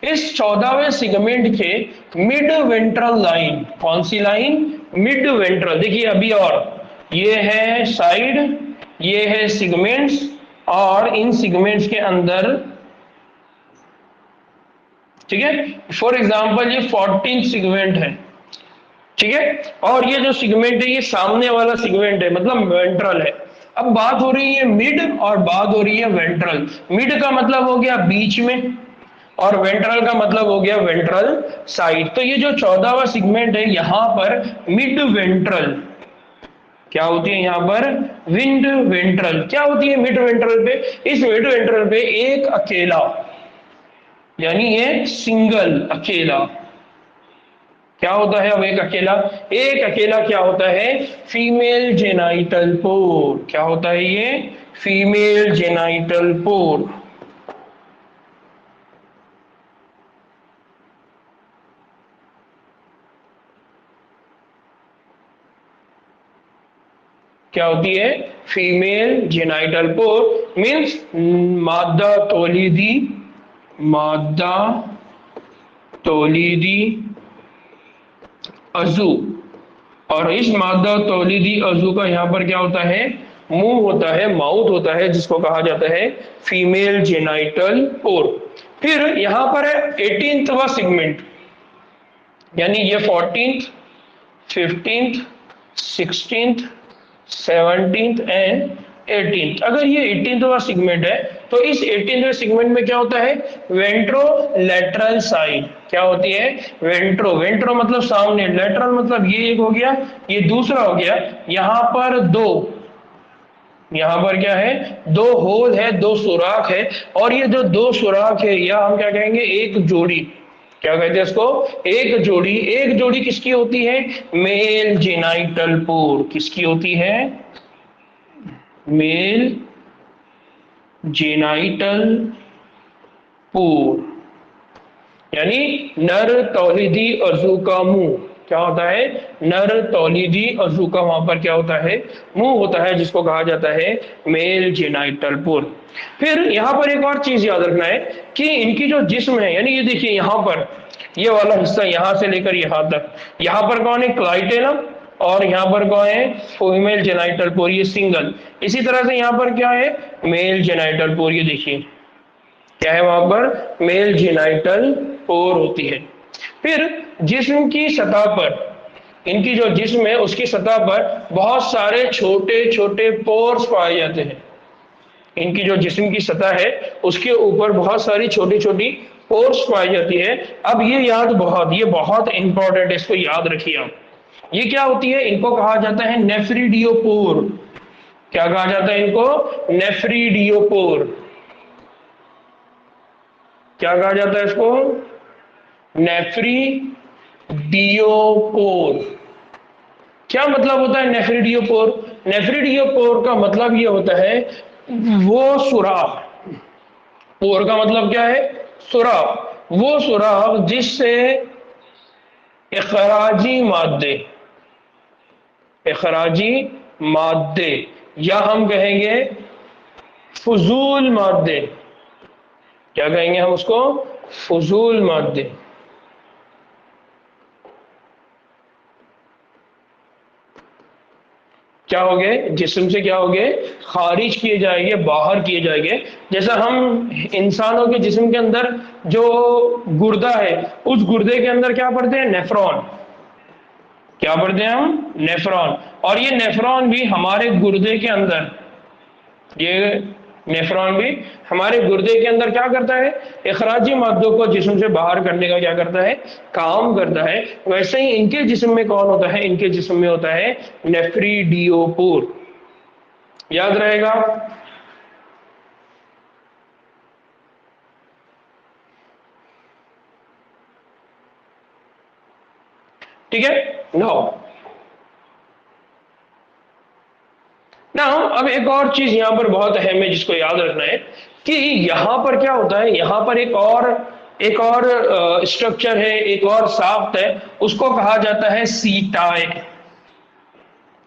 S1: इस 14वें सिगमेंट के मिड वेंट्रल लाइन, कौन सी लाइन, मिड वेंट्रल। देखिए अभी, और ये है साइड, ये है सिगमेंट्स, और इन सिगमेंट्स के अंदर, ठीक है, फॉर एग्जांपल ये 14 सिगमेंट है, ठीक है, और ये जो सिगमेंट है ये सामने वाला सिगमेंट है, मतलब वेंट्रल है। अब बात हो रही है मिड और बात हो रही है वेंट्रल। मिड का मतलब हो गया बीच में, और वेंट्रल का मतलब हो गया वेंट्रल साइड। तो ये जो 14वां सिगमेंट है, यहां पर मिड वेंट्रल क्या होती है, यहां पर विंड वेंट्रल क्या होती है मिड वेंट्रल पे। इस मिड वेंट्रल पे एक अकेला, यानी ये सिंगल, अकेला क्या होता है, अब एक अकेला, एक अकेला क्या होता है, फीमेल जेनाइटल पोर। क्या होता है ये, फीमेल जेनाइटल पोर। क्या होती है, फीमेल जेनाइटल पोर मीन्स मादा तौलीदी, मादा तौलीदी अजू। और इस मादा तौलीदी अजू का यहाँ पर क्या होता है, मुंह होता है, माउथ होता है, जिसको कहा जाता है फीमेल जेनाइटल पोर। फिर यहां पर है 18वां सिगमेंट, यानी ये 14th, 15th, 16th, 17th and 18th। अगर ये 18वां सिगमेंट है, तो इस 18वें सिगमेंट में क्या होता है, वेंट्रोलेटरल साइड। क्या होती है, वेंट्रो, वेंट्रो मतलब सामने, लेटरल मतलब ये एक हो गया, ये दूसरा हो गया। यहां पर दो, यहां पर क्या है, दो होल है, दो सुराख है, और ये जो दो सुराख है, या हम क्या कहेंगे, एक जोड़ी। क्या कहते हैं इसको, एक जोड़ी। एक जोड़ी किसकी होती है, मेल जेनाइटल पोर। किसकी होती है, मेल जेनाइटल पोर, यानी नर तौलीदी अजू का मुंह। क्या होता है, नर तौलीदी अज़ू का वहां पर क्या होता है, मुंह होता है, जिसको कहा जाता है मेल जेनाइटल पोर। फिर यहाँ पर एक और चीज याद रखना है कि इनकी जो जिस्म है, यानी ये देखिए यहाँ पर ये वाला हिस्सा यहां से लेकर यहां तक, यहाँ पर कौन है, क्लाइटेलम, और यहाँ पर कौन है, फीमेल जेनाइटल पोर, ये सिंगल। इसी तरह से यहाँ पर क्या है, मेल जेनाइटल पोर, ये देखिए क्या है, वहां पर मेल जेनाइटल पोर होती है। फिर जिस्म की सतह पर, इनकी जो जिस्म है उसकी सतह पर बहुत सारे छोटे छोटे पोर्स पाए जाते हैं। इनकी जो जिस्म की सतह है उसके ऊपर बहुत सारी छोटी छोटी पोर्स पाई जाती है। अब ये बहुत इंपॉर्टेंट है, इसको याद रखिए आप। ये क्या होती है, इनको कहा जाता है नेफ्रिडियोपोर। क्या कहा जाता है इनको, नेफ्रिडियोपोर। क्या कहा जाता है इसको, नेफ्रिडियोपोर। क्या मतलब होता है नेफ्रिडियोपोर, नेफ्रिडियोपोर का मतलब ये होता है वो सुराख, पोर का मतलब क्या है, सुराख, वो सुराख जिससे इखराजी मादे, इखराजी मादे, या हम कहेंगे फजूल मादे, क्या कहेंगे हम उसको, फजूल मादे, क्या हो गए, जिस्म से क्या हो गए, खारिज किए जाएंगे, बाहर किए जाएंगे। जैसा हम इंसानों के जिस्म के अंदर जो गुर्दा है, उस गुर्दे के अंदर क्या पढ़ते हैं, नेफ्रॉन। क्या पढ़ते हैं हम, नेफ्रॉन। और ये नेफ्रॉन भी हमारे गुर्दे के अंदर, ये नेफ्रॉन भी हमारे गुर्दे के अंदर क्या करता है, इखराजी मादों को जिस्म से बाहर करने का क्या करता है, काम करता है। वैसे ही इनके जिस्म में कौन होता है, इनके जिस्म में होता है नेफ्रिडियोपोर। याद रहेगा। ठीक है। नाउ नाउ अब एक और चीज यहां पर बहुत अहम है जिसको याद रखना है कि यहां पर क्या होता है, यहां पर एक और स्ट्रक्चर है, एक और साफ्ट है, उसको कहा जाता है सीटाई।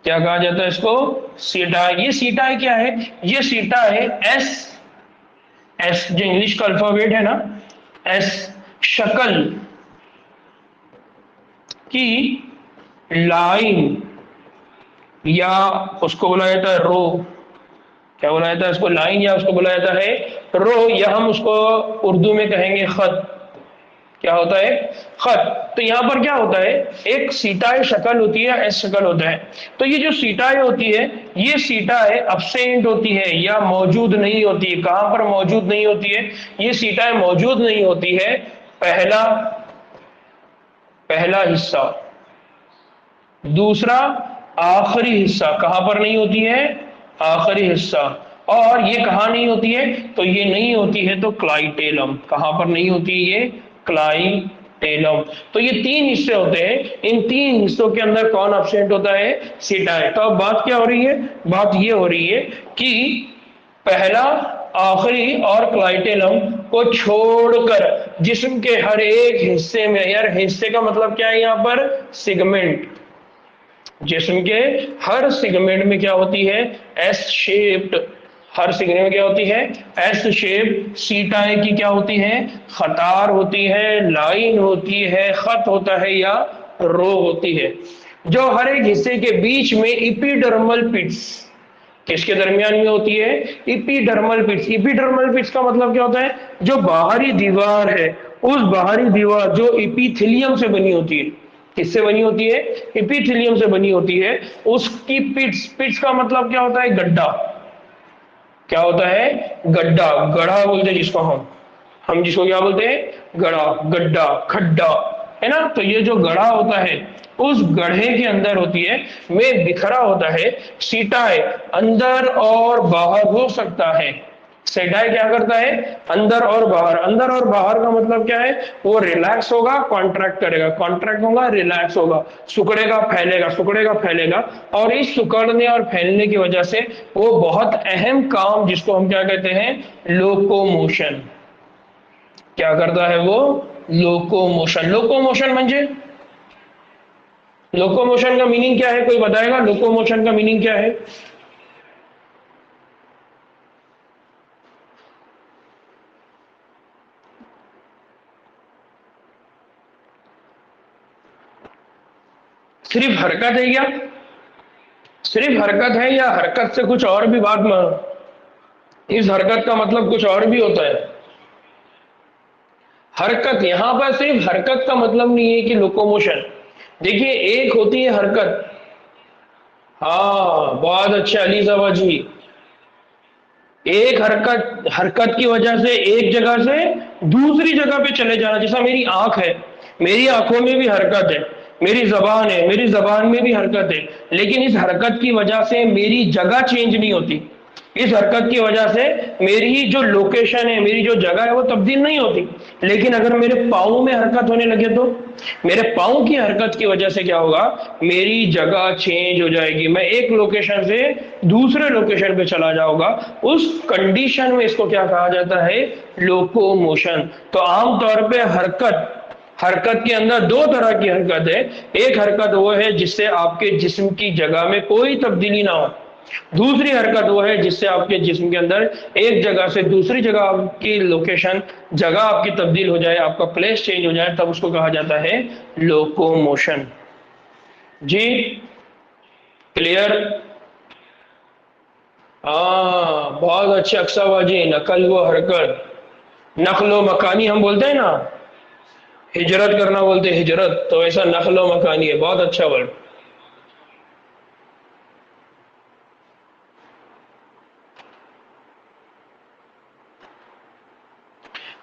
S1: क्या कहा जाता है इसको, सीटाई। ये सीटाई क्या है, ये सीटाई एस, एस जो इंग्लिश का अल्फाबेट है ना, एस शक्ल की लाइन, या उसको बोला जाता है रो, क्या बोला जाता है इसको, लाइन, या उसको बोला जाता है रो, या हम उसको उर्दू में कहेंगे खत। क्या होता है, खत। तो यहां पर क्या होता है, एक सीटाई शक्ल होती है, एस शक्ल होता है। तो ये जो सीटाई होती है, ये सीटाई अब्सेंट होती है या मौजूद नहीं होती है। कहां पर मौजूद नहीं होती है, ये सीटाई मौजूद नहीं होती है, पहला पहला हिस्सा। दूसरा, आखिरी हिस्सा। कहां पर नहीं होती है, आखिरी हिस्सा। और ये कहां नहीं होती है, तो ये नहीं होती है तो क्लाइटेलम। कहां पर नहीं होती है ये, क्लाइटेलम। तो ये तीन हिस्से होते हैं, इन तीन हिस्सों के अंदर कौन एब्सेंट होता है, सीटाई। तो अब बात क्या हो रही है, बात ये हो रही है कि पहला, आखिरी और क्लाइटेलम को छोड़कर जिस्म के हर एक हिस्से में, यार हिस्से का मतलब क्या है यहाँ पर, सिगमेंट, जिस्म के हर सिगमेंट में क्या होती है, एस शेप्ड, हर सिगमेंट में क्या होती है, एस शेप। सीटाई की क्या होती है, खतार होती है, लाइन होती है, खत होता है, या रो होती है। जो हर एक हिस्से के बीच में इपिडर्मल पिट्स, किसके दरमियान में होती है, इपिडर्मल पिट्स। इपिडर्मल पिट्स का मतलब क्या होता है, जो बाहरी दीवार है, उस बाहरी दीवार जो इपिथेलियम से बनी होती है, किससे बनी होती है, इपिथेलियम से बनी होती है, उसकी पिट्स, पिट्स का मतलब क्या होता है, गड्ढा। क्या होता है, गड्ढा, गढ़ा बोलते हैं जिसको हम जिसको क्या बोलते हैं, गढ़ा, गड्ढा, खड्डा, है ना। तो ये जो गढ़ा होता है, उस गढ़े के अंदर होती है, में बिखरा होता है। सीटाई अंदर और बाहर हो सकता है। सीटाई क्या करता है, अंदर और बाहर। अंदर और बाहर का मतलब क्या है, वो रिलैक्स होगा, कॉन्ट्रैक्ट करेगा, कॉन्ट्रैक्ट होगा, रिलैक्स होगा, सिकुड़ेगा, फैलेगा, सिकुड़ेगा, फैलेगा। और इस सिकुड़ने और फैलने की वजह से वो बहुत अहम काम, जिसको हम क्या कहते हैं, लोकोमोशन, क्या करता है वो, लोकोमोशन। लोकोमोशन म्हणजे लोकोमोशन का मीनिंग क्या है, कोई बताएगा लोकोमोशन का मीनिंग क्या है? सिर्फ हरकत है क्या? सिर्फ हरकत है या हरकत से कुछ और भी बात इस हरकत का मतलब कुछ और भी होता है? हरकत यहां पर सिर्फ हरकत का मतलब नहीं है कि लोकोमोशन। देखिए एक होती है हरकत, हाँ बहुत अच्छा अलीजाबा जी। एक हरकत, हरकत की वजह से एक जगह से दूसरी जगह पे चले जाना, जैसा मेरी आंख है, मेरी आंखों में भी हरकत है, मेरी जबान है, मेरी जबान में भी हरकत है, लेकिन इस हरकत की वजह से मेरी जगह चेंज नहीं होती। इस हरकत की वजह से मेरी जो लोकेशन है, मेरी जो जगह है वो तब्दील नहीं होती। लेकिन अगर मेरे पाँव में हरकत होने लगे तो मेरे पाँव की हरकत की वजह से क्या होगा, मेरी जगह चेंज हो जाएगी, मैं एक लोकेशन से दूसरे लोकेशन पे चला जाऊंगा। उस कंडीशन में इसको क्या कहा जाता है, लोकोमोशन। तो आमतौर पे हरकत, हरकत के अंदर दो तरह की हरकत है। एक हरकत वो है जिससे आपके जिस्म की जगह में कोई तब्दीली ना हो, दूसरी हरकत वो है जिससे आपके जिस्म के अंदर एक जगह से दूसरी जगह आपकी लोकेशन, जगह आपकी तब्दील हो जाए, आपका प्लेस चेंज हो जाए, तब उसको कहा जाता है लोकोमोशन। जी क्लियर? हाँ बहुत अच्छे अक्साबाजी, नकल व हरकत, नकलो मकानी हम बोलते हैं ना, हिजरत करना बोलते हैं हिजरत, तो ऐसा नकलो मकानी है, बहुत अच्छा वर्ड।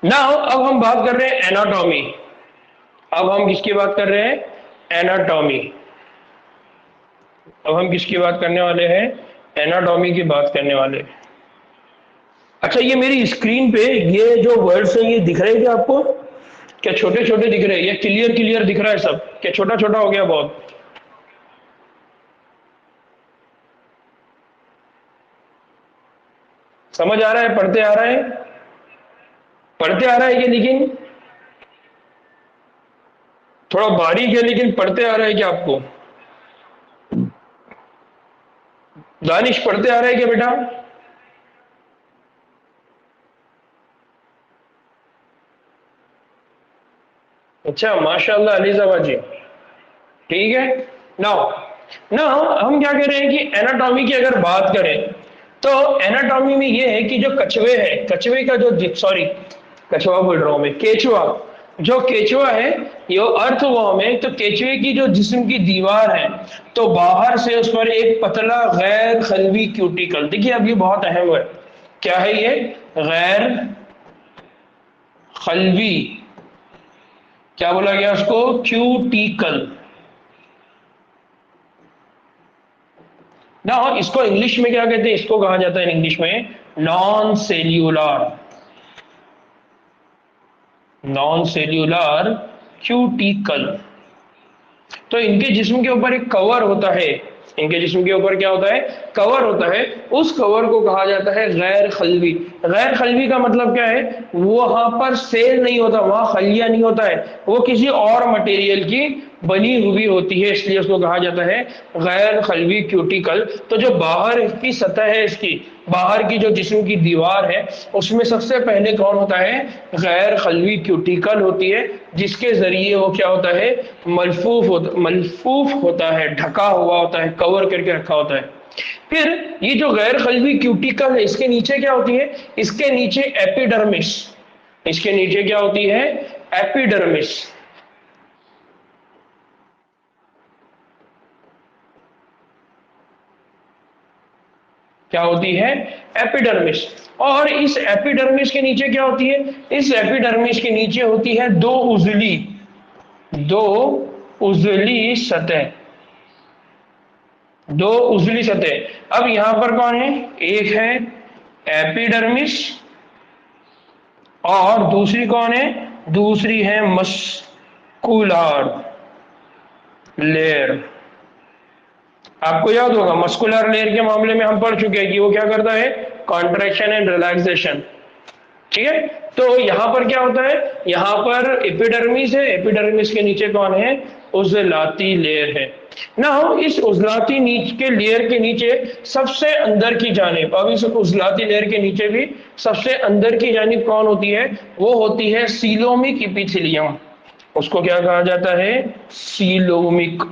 S1: ना अब हम बात कर रहे हैं एनाटॉमी। अब हम किसकी बात कर रहे हैं, एनाटॉमी। अब हम किसकी बात करने वाले हैं, एनाटॉमी की बात करने वाले हैं। अच्छा ये मेरी स्क्रीन पे ये जो वर्ड्स हैं ये दिख रहे हैं क्या आपको? क्या छोटे छोटे दिख रहे हैं, ये क्लियर क्लियर दिख रहा है सब, क्या छोटा छोटा हो गया बहुत? समझ आ रहा है, पढ़ते आ रहा है, पढ़ते आ रहा है कि, लेकिन थोड़ा बारीक है लेकिन पढ़ते आ रहा है क्या आपको? दानिश पढ़ते आ रहा है क्या बेटा? अच्छा माशाल्लाह अलीजाबा जी, ठीक है। नाउ नाउ हम क्या कह रहे हैं कि एनाटॉमी की अगर बात करें तो एनाटॉमी में ये है कि जो कछुए है, कछुए का जो, सॉरी कछुआ बोल रहा हूं मैं, केचुआ, जो केचुआ है ये अर्थवॉर्म है, तो केचुए की जो जिस्म की दीवार है, तो बाहर से उस पर एक पतला गैर खलवी क्यूटिकल, देखिए अब ये बहुत अहम है, क्या है ये, गैर खलवी, क्या बोला गया उसको, क्यूटिकल ना। इसको इंग्लिश में क्या कहते हैं, इसको कहा जाता है इंग्लिश में non cellular, non cellular cuticle. तो इनके जिस्म के ऊपर एक कवर होता है, इनके जिस्म के ऊपर क्या होता है, कवर होता है, उस कवर को कहा जाता है गैर खलवी। गैर खलवी का मतलब क्या है, वहां पर सेल नहीं होता, वहां खलिया नहीं होता है, वो किसी और मटेरियल की बनी हुई होती है, इसलिए उसको कहा जाता है गैर खलवी क्यूटिकल। तो जो बाहर की सतह है इसकी, बाहर की जो जिस्म की दीवार है, उसमें सबसे पहले कौन होता है, गैर खलवी क्यूटिकल होती है, जिसके जरिए वो क्या होता है, मलफूफ होता है, ढका हुआ होता है, कवर करके रखा होता है। फिर ये जो गैर खलवी क्यूटिकल है, इसके नीचे क्या होती है, इसके नीचे एपिडर्मिस, इसके नीचे क्या होती है, एपिडर्मिस, क्या होती है, एपिडर्मिस। और इस एपिडर्मिस के नीचे क्या होती है, इस एपिडर्मिस के नीचे होती है दो उजली सतह, दो उजली सतह। अब यहां पर कौन है, एक है एपिडर्मिस और दूसरी कौन है, दूसरी है मस्कुलर लेयर। आपको याद होगा मस्कुलर लेयर के मामले में हम पढ़ चुके हैं कि वो क्या करता है, कॉन्ट्रैक्शन एंड रिलैक्सेशन, ठीक है। तो यहाँ पर क्या होता है, यहाँ पर एपिडर्मिस है, एपिडर्मिस के नीचे कौन है, उजलाती लेयर है ना। इस उजलाती के लेयर के नीचे सबसे अंदर की जानिब, अब इस उजलाती लेयर के नीचे भी सबसे अंदर की जानिब कौन होती है, वो होती है सीलोमिक इपिथेलियम। उसको क्या कहा जाता है, सीलोमिक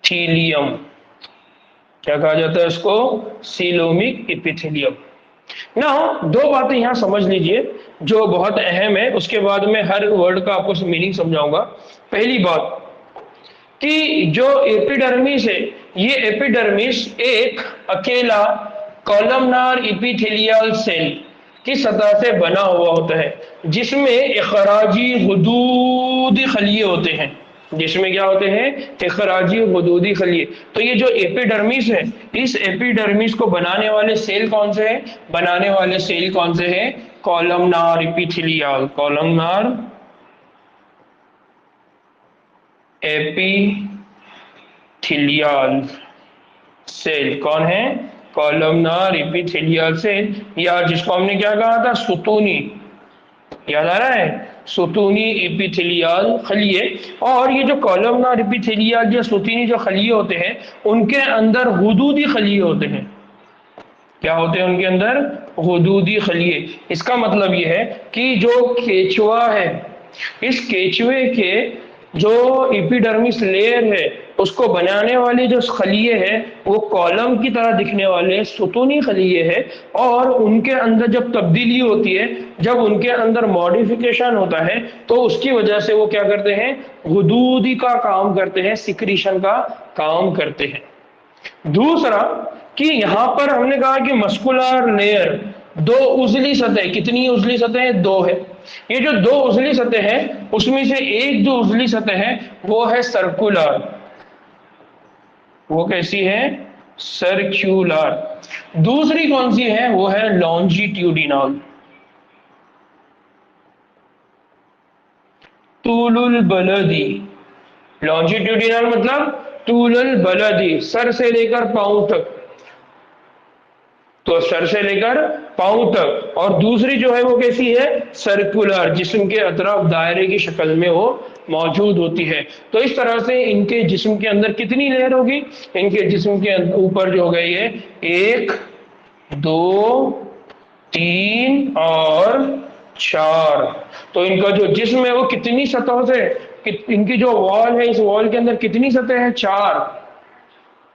S1: एपिथेलियम। क्या कहा जाता है इसको, सीलोमिक इपिथेलियम ना। दो बातें यहां समझ लीजिए जो बहुत अहम है, उसके बाद में हर वर्ड का आपको मीनिंग समझाऊंगा। पहली बात कि जो एपिडर्मिस है, ये एपिडर्मिस एक अकेला कॉलमनार इपिथेलियल सेल की सतह से बना हुआ होता है, जिसमें इखराजी हुदूदी खलिए होते हैं, जिसमें क्या होते हैं, इखराजी हुदूदी खलिए। तो ये जो एपिडर्मिस है, इस एपिडर्मिस को बनाने वाले सेल कौन से हैं, बनाने वाले सेल कौन से हैं, columnar epithelial, columnar epithelial cell. कौन है, कॉलमनार एपिथेलियल सेल, या जिसको हमने क्या कहा था, सुतूनी, याद आ रहा है, सुतूनी एपिथेलियल खलिए। और ये जो कॉलमनार एपिथेलियल या सुतूनी जो खलिए होते हैं, उनके अंदर हुदूदी खलिए होते हैं। क्या होते हैं उनके अंदर, हुदूदी खलिए। इसका मतलब ये है कि जो केचुआ है, इस केचुए के जो एपिडर्मिस लेयर है, उसको बनाने वाले जो खलिए हैं वो कॉलम की तरह दिखने वाले सुतूनी खलिए है। और उनके अंदर जब तब्दीली होती है, जब उनके अंदर मॉडिफिकेशन होता है, तो उसकी वजह से वो क्या करते हैं, हुदूदी का काम करते हैं, सिक्रीशन का काम करते हैं। दूसरा कि यहां पर हमने कहा कि मस्कुलर लेयर, दो उजली सतह, कितनी उजली सतह है, दो है। ये जो दो उजली सतह है, उसमें से एक जो उजली सतह है वो है सर्कुलर। वो कैसी है, सर्क्यूलर। दूसरी कौन सी है, वो है लॉन्जिट्यूडिनल, तूलुल बलदी। लॉन्जिट्यूडिनल मतलब तूलुल बलदी, सर से लेकर पांव तक, तो सर से लेकर पांव तक। और दूसरी जो है वो कैसी है, सर्कुलर, जिस्म के अतराफ दायरे की शक्ल में वो मौजूद होती है। तो इस तरह से इनके जिस्म के अंदर कितनी लेयर होगी, इनके जिस्म के ऊपर जो हो गई है, 1 2 3 और 4। तो इनका जो जिस्म है वो कितनी सतहों से, इनकी जो वॉल है, इस वॉल के अंदर कितनी सतह है, 4।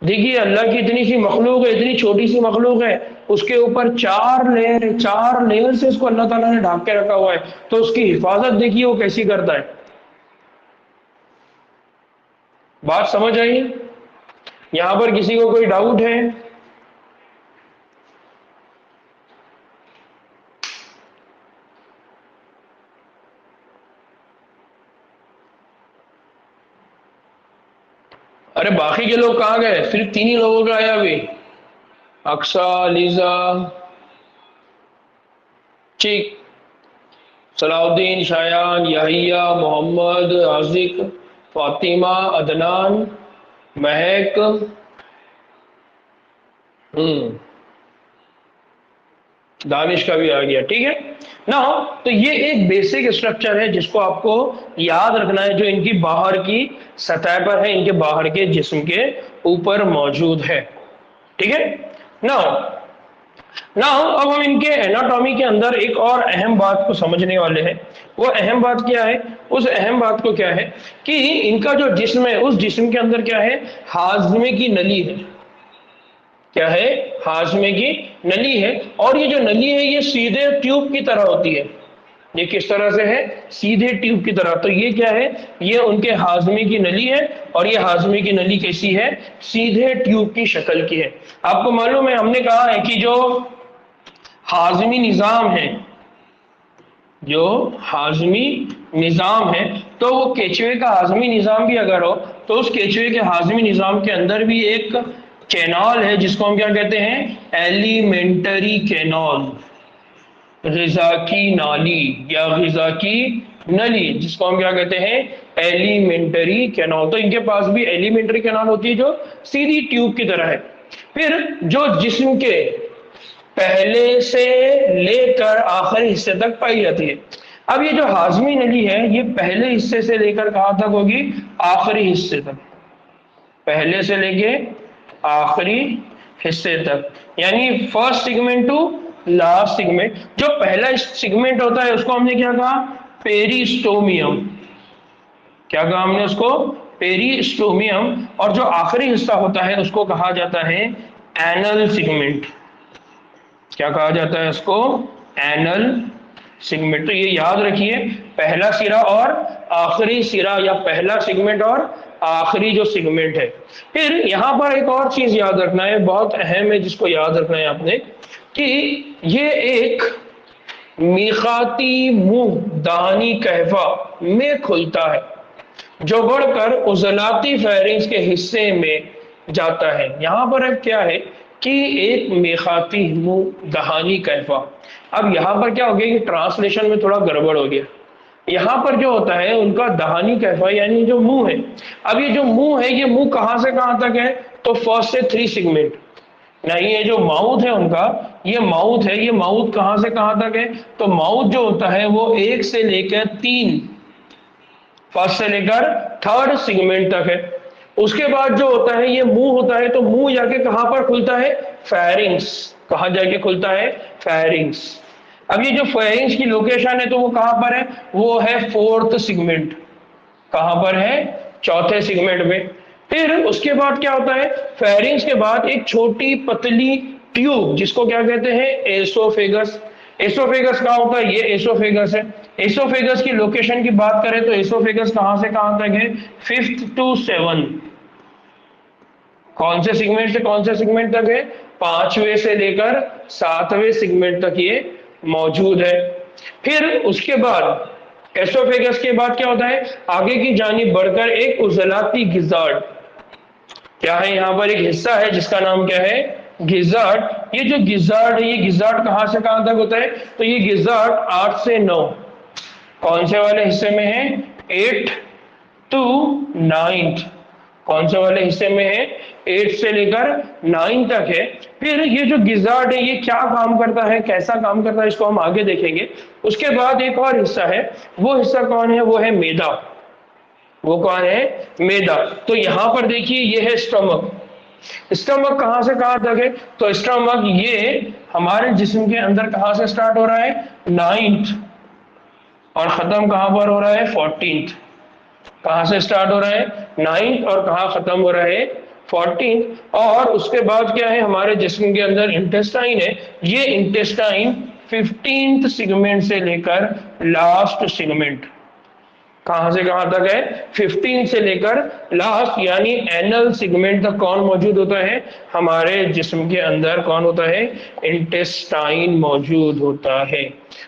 S1: देखिए अल्लाह की इतनी सी मखलूक है, इतनी छोटी सी मखलूक है, उसके ऊपर 4 लेयर है, 4 लेयर से इसको अल्लाह ताला ने ढाक के रखा हुआ है। तो उसकी हिफाजत देखिए वो कैसी करता है। बात समझ आई, यहां पर किसी को कोई डाउट है? अरे बाकी के लोग कहाँ गए, सिर्फ 3 ही लोगों का आया अभी, अक्सा, लीजा, ठीक, सलाउद्दीन, शायान, याहिया, मोहम्मद, आजिक, फातिमा, अदनान, महक, दानिश का भी आ गया, ठीक है ना। तो ये एक बेसिक स्ट्रक्चर है जिसको आपको याद रखना है, जो इनकी बाहर की सतह पर है, इनके बाहर के जिस्म के ऊपर मौजूद है, ठीक है ना। अब हम इनके एनाटॉमी के अंदर एक और अहम बात को समझने वाले हैं। वो अहम बात क्या है, उस अहम बात को क्या है कि इनका जो जिस्म है, उस जिस्म के अंदर क्या है, हाजमे की नली है। क्या है, हाजमे की नली है। और ये जो नली है ये सीधे ट्यूब की तरह होती है। ये किस तरह से है, सीधे ट्यूब की तरह। तो ये क्या है, ये उनके हाजमे की नली है। और ये हाजमे की नली कैसी है, सीधे ट्यूब की शक्ल की है। आपको मालूम है, हमने कहा है कि जो हाजमी निजाम है, जो हाजमी निजाम है, तो वो केचुए का हाजमी निजाम भी अगर हो, तो उस केचुए के हाजमी निजाम के अंदर भी एक कैनाल है जिसको हम क्या कहते हैं, एलिमेंटरी कैनाल, ग़िज़ा की नाली या ग़िज़ा की नली, जिसको हम क्या कहते हैं, एलिमेंटरी कैनाल। तो इनके पास भी एलिमेंटरी कैनाल होती है जो सीधी ट्यूब की तरह है। फिर जो जिस्म के पहले से लेकर आखिरी हिस्से तक पाई जाती है। अब ये जो हाजमी नली है ये पहले हिस्से से लेकर कहां तक होगी, आखिरी हिस्से तक, पहले से लेके आखिरी हिस्से तक, यानी first segment to last segment. जो पहला सेगमेंट होता है उसको हमने क्या कहा, पेरिस्टोमियम। क्या कहा हमने उसको, पेरिस्टोमियम। और जो आखिरी हिस्सा होता है उसको कहा जाता है एनल सेगमेंट। क्या कहा जाता है उसको, एनल सेगमेंट। तो ये याद रखिए, पहला सिरा और आखिरी सिरा, या पहला सेगमेंट और आखिरी जो सेगमेंट है। फिर यहां पर एक और चीज याद रखना है, बहुत अहम है, जिसको याद रखना है आपने, कि ये एक मीकाती मुंह दानी कहवा में खुलता है, जो बढ़कर उजलाती फेरिंग्स के हिस्से में जाता है। यहां पर अब क्या है कि एक मेखाती मुंह दहानी कहवा। अब यहां पर क्या हो गया कि ट्रांसलेशन में थोड़ा गड़बड़ हो गया। यहां पर जो होता है उनका दहानी कहवा यानी जो मुंह है। अब ये जो मुंह है ये मुंह कहां से कहां तक है, तो फर्स्ट से 3 सेगमेंट। नहीं, ये जो माउथ है उनका, ये माउथ है, ये माउथ कहां से कहां तक है, तो माउथ जो होता है वो 1 से लेकर 3, फर्स्ट से लेकर थर्ड सेगमेंट तक है। उसके बाद जो होता है ये मुंह होता है, तो मुंह जाके कहां पर खुलता है, फेरिंग्स। कहां जाके खुलता है, फेरिंग्स। अब ये जो फेरिंग्स की लोकेशन है तो वो कहां पर है, वो है फोर्थ सेगमेंट। कहां पर है, चौथे सेगमेंट में। फिर उसके बाद क्या होता है, फेरिंग्स के बाद एक छोटी पतली ट्यूब, जिसको क्या कहते हैं, एसोफेगस। एसोफेगस कहाँ होता है, ये एसोफेगस है। एसोफेगस की लोकेशन की बात करें तो एसोफेगस कहां से कहां तक है, 5th to 7। कौन से सेगमेंट से कौन से सेगमेंट तक है, 5वें से लेकर 7वें सेगमेंट तक ये मौजूद है। फिर उसके बाद एसोफेगस के बाद क्या होता है, आगे की जानिब बढ़कर एक उजलाती गिजार्ड। क्या है, यहां पर एक हिस्सा है जिसका नाम क्या है, गिजार्ड। ये जो गिजार्ड है, ये गिजार्ड कहां से कहां तक होता है, तो ये गिजार्ड 8 से 9, कौन से वाले हिस्से में है, 8 to 9। कौन से वाले हिस्से में है, 8 से लेकर 9 तक है। फिर ये जो गिजार्ड है ये क्या काम करता है, कैसा काम करता है, इसको हम आगे देखेंगे। उसके बाद एक और हिस्सा है, वो हिस्सा कौन है, वो है मैदा। वो कौन है, मैदा। तो यहां पर देखिए ये है स्टमक। स्टमक कहां से कहां तक है, तो स्टमक ये हमारे जिस्म के अंदर कहां से स्टार्ट हो रहा है, 9th, और खत्म कहां पर हो रहा है, 14th। कहां से स्टार्ट हो रहा है, 9th, और कहां खत्म हो रहा है, 14th। और उसके बाद क्या है, हमारे जिस्म के अंदर इंटेस्टाइन है। ये इंटेस्टाइन 15th सेगमेंट से लेकर लास्ट सेगमेंट, कहां से कहां तक है, 15 से लेकर लास्ट, यानी एनल सेगमेंट तक कौन मौजूद होता है, हमारे जिस्म के अंदर कौन होता है, इंटेस्टाइन मौजूद होता है।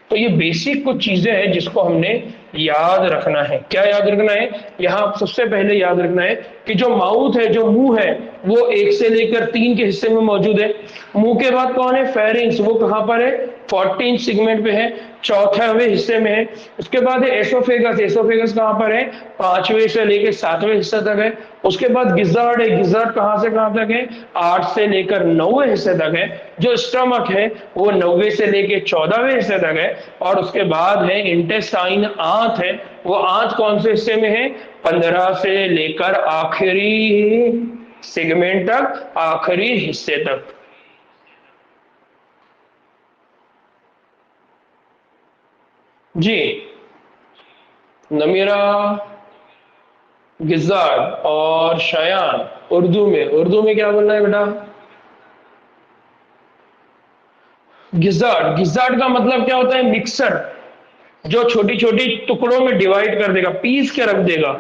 S1: तो ये बेसिक कुछ चीजें हैं जिसको हमने याद रखना है। क्या याद रखना है, यहाँ सबसे पहले याद रखना है कि जो माउथ है, जो मुंह है, वो 1 से लेकर 3 के हिस्से में मौजूद है। मुंह के बाद कौन है, फेरिंग्स, वो कहां पर है, 14 सेगमेंट पे है, चौथावें हिस्से में है। उसके बाद है एसोफेगस। एसोफेगस कहां पर है, 5वें से लेकर 7वें हिस्से तक है। उसके बाद गिजार्ड है। गिजार्ड कहां से कहां तक है, 8 से लेकर 9वें हिस्से तक है। जो स्टमक है वो 9वें से लेकर 14वें हिस्से तक है। और उसके बाद है इंटेस्टाइन, आंत है। वो आंत कौन से हिस्से में है, 15 से लेकर आखिरी सेगमेंट तक, आखिरी हिस्से तक। जी, नमीरा, गिजार्ड और शयान। उर्दू में क्या बोलना है बेटा, गिजार्ड। गिजार्ड का मतलब क्या होता है, मिक्सर, जो छोटी छोटी टुकड़ों में डिवाइड कर देगा, पीस के रख देगा।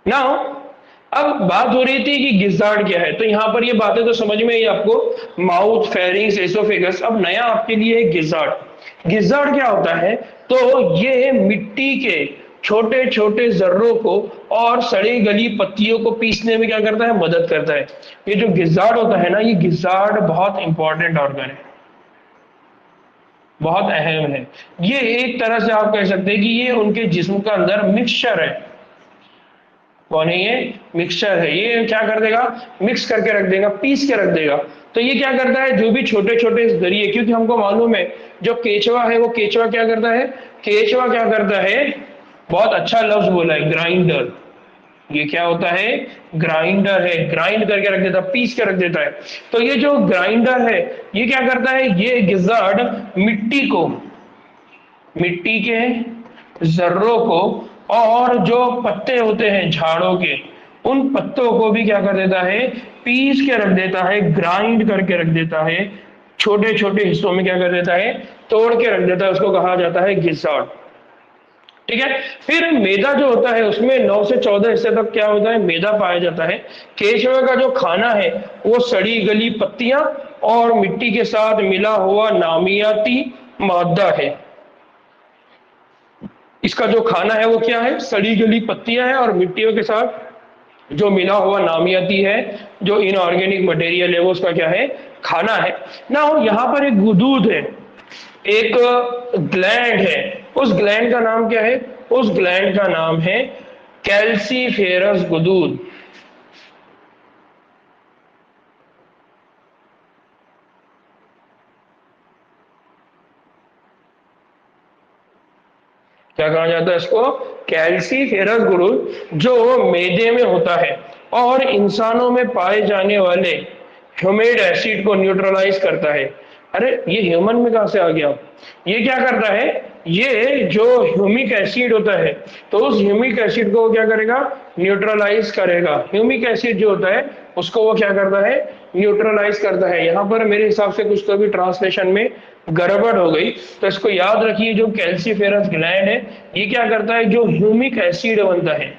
S1: नाउ अब बात हो रही थी कि गिजार्ड क्या है, तो यहां पर ये बातें तो समझ में आई आपको, माउथ, फेरिंग्स, एसोफेगस। अब नया आपके लिए है गिजार्ड। गिजार्ड क्या होता है, तो ये मिट्टी के छोटे छोटे जर्रों को और सड़ी गली पत्तियों को पीसने में क्या करता है, मदद करता है। ये जो गिजार्ड होता है ना, ये गिजार्ड बहुत इंपॉर्टेंट ऑर्गन है, बहुत अहम है। ये एक तरह से आप कह सकते हैं कि ये उनके जिस्म का अंदर मिक्सचर है। कौन है ये? मिक्सचर है। ये क्या कर देगा? मिक्स करके रख देगा, पीस के रख देगा। तो ये क्या करता है, जो भी छोटे छोटे जरिए, क्योंकि हमको मालूम है जो केचवा है वो केचवा क्या करता है, केचवा क्या करता है, बहुत अच्छा लफ्ज बोला है, ग्राइंडर। ये क्या होता है? ग्राइंडर है। ग्राइंड करके रख देता है, पीस के रख देता है। तो ये जो ग्राइंडर है ये क्या करता है, ये गिजार्ड मिट्टी को, मिट्टी के जर्रों को, और जो पत्ते होते हैं झाड़ों के, उन पत्तों को भी क्या कर देता है, पीस के रख देता है, ग्राइंड करके रख देता है, छोटे छोटे हिस्सों में क्या कर देता है, तोड़ के रख देता है। उसको कहा जाता है गिजार्ड। ठीक है। फिर मैदा जो होता है उसमें 9 से 14 हिस्से तक क्या होता है, मैदा पाया जाता है। केचुए का जो खाना है वो सड़ी गली पत्तियां और मिट्टी के साथ मिला हुआ नामियाती मादा है। इसका जो खाना है वो क्या है, सड़ी गली पत्तियां हैं और मिट्टियों के साथ जो मिला हुआ नामियाती है, जो इनऑर्गेनिक मटेरियल है, वो उसका क्या है, खाना है ना। यहाँ पर एक गुदूद है, एक ग्लैंड है। उस ग्लैंड का नाम क्या है? उस ग्लैंड का नाम है कैल्सीफेरस गुदूद। क्या कहा जाता है इसको? कैल्सीफेरस गुदूद, जो मैदे में होता है और इंसानों में पाए जाने वाले ह्यूमिक एसिड को न्यूट्रलाइज करता है। अरे ये ह्यूमन में कहां से आ गया? ये क्या करता है, ये जो ह्यूमिक एसिड होता है, तो उस ह्यूमिक एसिड को क्या करेगा, न्यूट्रलाइज करेगा। ह्यूमिक एसिड जो होता है उसको वो क्या करता है, न्यूट्रलाइज करता है। यहाँ पर मेरे हिसाब से कुछ तो भी ट्रांसलेशन में गड़बड़ हो गई, तो इसको याद रखिए। जो कैल्सीफेरस ग्लैंड है ये क्या करता है, जो ह्यूमिक एसिड बनता है,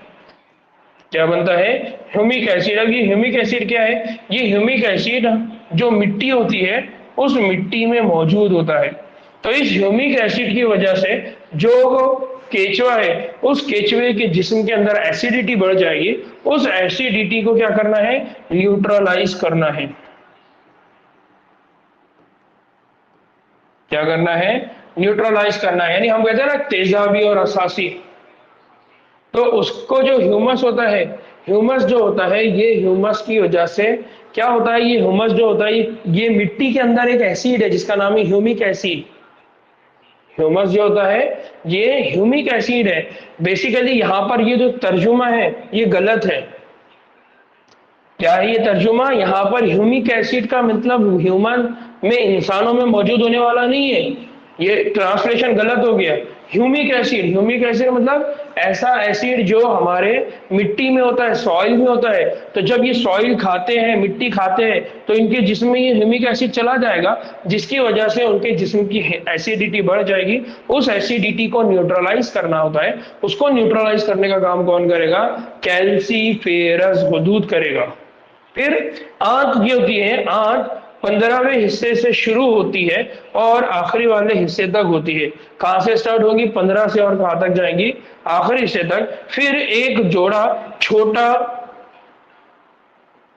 S1: क्या बनता है, ह्यूमिक एसिड। अब ये ह्यूमिक एसिड क्या है, ये ह्यूमिक एसिड जो मिट्टी होती है उस मिट्टी में मौजूद होता है। तो इस ह्यूमिक एसिड की वजह से जो केचुआ है, उस केचुए के जिस्म के अंदर एसिडिटी बढ़ जाएगी। उस एसिडिटी को क्या करना है, न्यूट्रलाइज करना है। क्या करना है, न्यूट्रलाइज करना है। यानी हम कहते हैं ना तेजाबी और असासी, तो उसको जो ह्यूमस होता है, ह्यूमस जो होता है, ये ह्यूमस की वजह से क्या होता है, ये ह्यूमस जो होता है ये मिट्टी के अंदर एक एसिड है जिसका नाम है ह्यूमिक एसिड। ह्यूमस जो होता है ये ह्यूमिक एसिड है। बेसिकली यहाँ पर ये जो तर्जुमा है ये गलत है। क्या है ये तर्जुमा? यहाँ पर ह्यूमिक एसिड का मतलब ह्यूमन में, इंसानों में मौजूद होने वाला नहीं है। ये ट्रांसलेशन गलत हो गया। ह्यूमिक एसिड, ह्यूमिक एसिड मतलब ऐसा एसिड जो हमारे मिट्टी में होता है, सॉइल में होता है। तो जब ये सॉइल खाते हैं, मिट्टी खाते हैं, तो इनके जिस्म में ये ह्यूमिक एसिड चला जाएगा, जिसकी वजह से उनके जिस्म की एसिडिटी बढ़ जाएगी। उस एसिडिटी को न्यूट्रलाइज करना होता है। उसको न्यूट्रलाइज करने का काम कौन करेगा? कैल्सीफेरस गुदूद करेगा। फिर आंत की होती है, आंत 15वें हिस्से से शुरू होती है और आखिरी वाले हिस्से तक होती है। कहां से स्टार्ट होगी? 15 से, और कहां तक जाएंगी? आखिरी हिस्से तक। फिर एक जोड़ा छोटा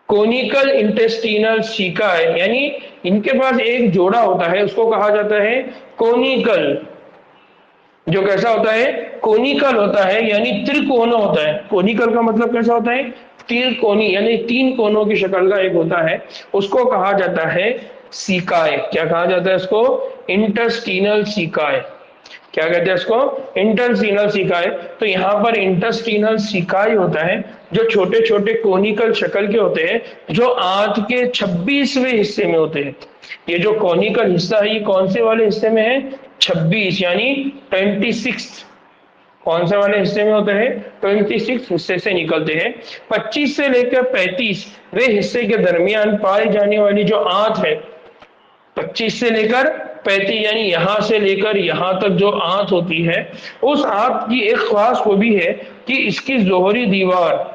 S1: कोनिकल इंटेस्टिनल सीका है, यानी इनके पास एक जोड़ा होता है, उसको कहा जाता है कोनिकल। जो कैसा होता है? कोनिकल होता है, यानी त्रिकोण होता है। कोनिकल का मतलब कैसा होता है? त्रिकोणी, यानी 3 कोनों की शक्ल का एक होता है, उसको कहा जाता है सीकाय। क्या कहा जाता है इसको? इंटेस्टिनल सीकाय। क्या कहते हैं इसको? इंटेस्टिनल सीकाय। तो यहाँ पर इंटेस्टिनल सीकाय होता है, जो छोटे छोटे कोनिकल शक्ल के होते हैं, जो आंत के 26वें हिस्से में होते हैं। ये जो कोनिकल हिस्सा है ये कौन से वाले हिस्से में है? 26, यानी 26। कौन से वाले हिस्से में होते हैं? 26 हिस्से से निकलते हैं। 25 से लेकर 35 वे हिस्से के दरमियान पाई जाने वाली जो आंत है, 25 से लेकर 35 यानी यहां से लेकर यहां तक जो आंत होती है, उस आंत की एक खास खूबी है कि इसकी जोहरी दीवार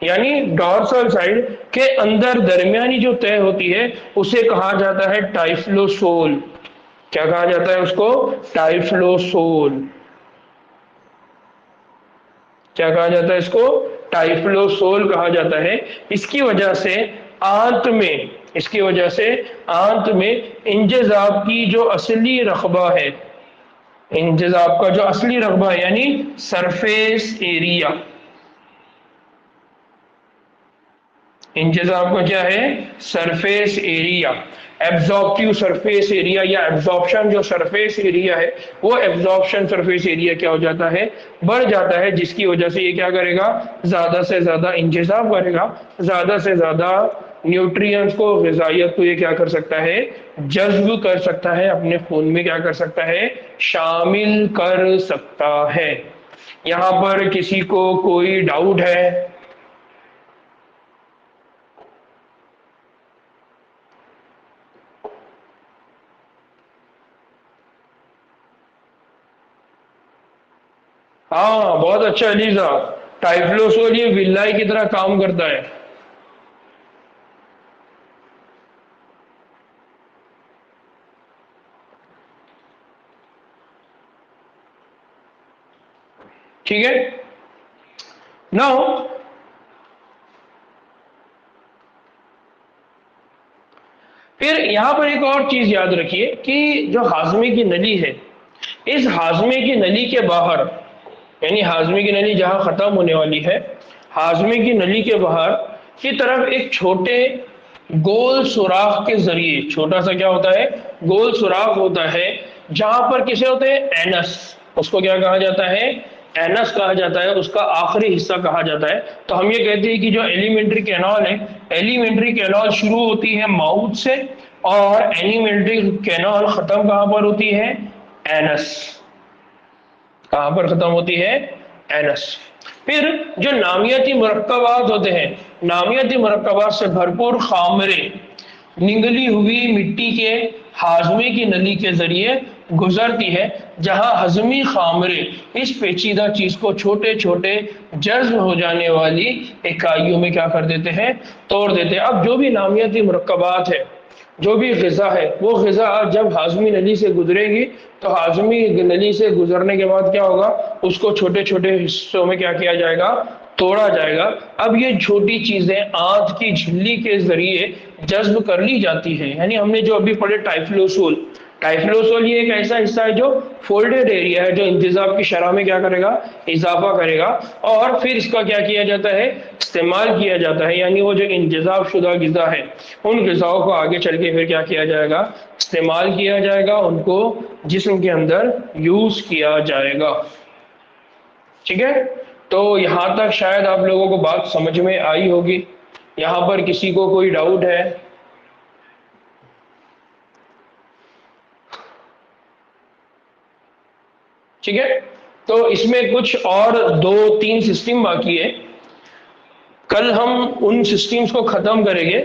S1: यानी डॉर्सल साइड के अंदर दरमियानी जो तय होती है उसे कहा जाता है टाइफ्लोसोल। क्या कहा जाता है उसको? टाइफ्लोसोल। क्या कहा जाता है इसको? टाइफ्लोसोल कहा जाता है। इसकी वजह से आंत में, इसकी वजह से आंत में इंजज़ाब की जो असली रकबा है, इंजज़ाब का जो असली रकबा है, यानी सरफेस एरिया, इंचेस आपका क्या है, surface area. Absorptive surface area या एब्जॉर्प्शन जो सरफेस एरिया है, वो एब्जॉर्प्शन सरफेस एरिया क्या हो जाता है, बढ़ जाता है, जिसकी वजह से ये क्या करेगा, ज्यादा से ज्यादा इंतजाम करेगा, ज्यादा से ज्यादा न्यूट्रिएंट्स को, ग़िज़ाइयत को ये क्या कर सकता है, जज्ब कर सकता है, अपने खून में क्या कर सकता है, शामिल कर सकता है। यहाँ पर किसी को कोई डाउट है? हाँ बहुत अच्छा एलिजा, टाइफ्लोसोल ये विल्लाई की तरह काम करता है। ठीक है, नाउ फिर यहां पर एक और चीज याद रखिए कि जो हाजमे की नली है, इस हाजमे की नली के बाहर, यानी हाजमे की नली जहां खत्म होने वाली है, हाजमे की नली के बाहर की तरफ एक छोटे गोल सुराख के जरिए, छोटा सा क्या होता है, गोल सुराख होता है, जहां पर किसे होते हैं, एनस, उसको क्या कहा जाता है, एनस कहा जाता है, उसका आखिरी हिस्सा कहा जाता है। तो हम ये कहते हैं कि जो एलिमेंट्री कैनाल है, एलिमेंट्री कैनाल शुरू होती है माउथ से, और एलिमेंट्री कैनाल खत्म कहां पर होती है, एनस। कहां पर खत्म होती है, एनस। फिर जो नामियाती मुरक्कबात होते हैं, नामियाती मुरक्कबात से भरपूर खामरे निगली हुई मिट्टी के हाजमे की नली के जरिए गुजरती है, जहां हजमी खामरे इस पेचीदा चीज को छोटे छोटे जज्ब हो जाने वाली इकाइयों में क्या कर देते हैं, तोड़ देते हैं। अब जो भी नामियाती मुरक्कबात है, जो भी ग़िज़ा है, वो ग़िज़ा जब हाज़मी नली से गुजरेगी, तो हाज़मी नली से गुजरने के बाद क्या होगा, उसको छोटे छोटे हिस्सों में क्या किया जाएगा, तोड़ा जाएगा। अब ये छोटी चीजें आंत की झिल्ली के जरिए जज्ब कर ली जाती है। यानी हमने जो अभी पढ़े टाइफ्लोसोल, टाइफ्लोसोल ये एक ऐसा हिस्सा है जो फोल्डेड एरिया है, जो इंतजाम की शरह में क्या करेगा, इजाफा करेगा, और फिर इसका क्या किया जाता है, इस्तेमाल किया जाता है। यानी वो जो इंतजाम शुदा ग़िज़ा है, उन ग़िज़ाओं को आगे चल के फिर क्या किया जाएगा, इस्तेमाल किया जाएगा, उनको जिस्म के अंदर यूज किया जाएगा। ठीक है, तो यहां तक शायद आप लोगों को बात समझ में आई होगी। यहां पर किसी को कोई डाउट है? ठीक है, तो इसमें कुछ और दो तीन सिस्टम बाकी है। कल हम उन सिस्टम्स को खत्म करेंगे,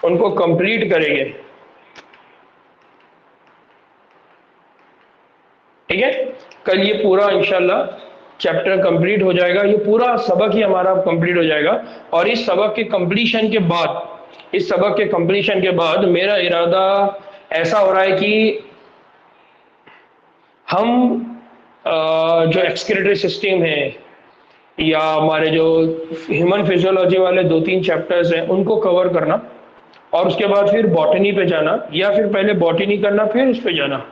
S1: उनको कंप्लीट करेंगे। ठीक है, कल ये पूरा इंशाल्लाह चैप्टर कंप्लीट हो जाएगा, ये पूरा सबक ही हमारा कंप्लीट हो जाएगा। और इस सबक के कंप्लीशन के बाद, इस सबक के कंप्लीशन के बाद मेरा इरादा ऐसा हो रहा है कि हम जो एक्सक्रीटरी सिस्टम है, या हमारे जो ह्यूमन फिजियोलॉजी वाले दो तीन चैप्टर्स हैं, उनको कवर करना, और उसके बाद फिर बॉटनी पे जाना, या फिर पहले बॉटनी करना फिर उस पे जाना।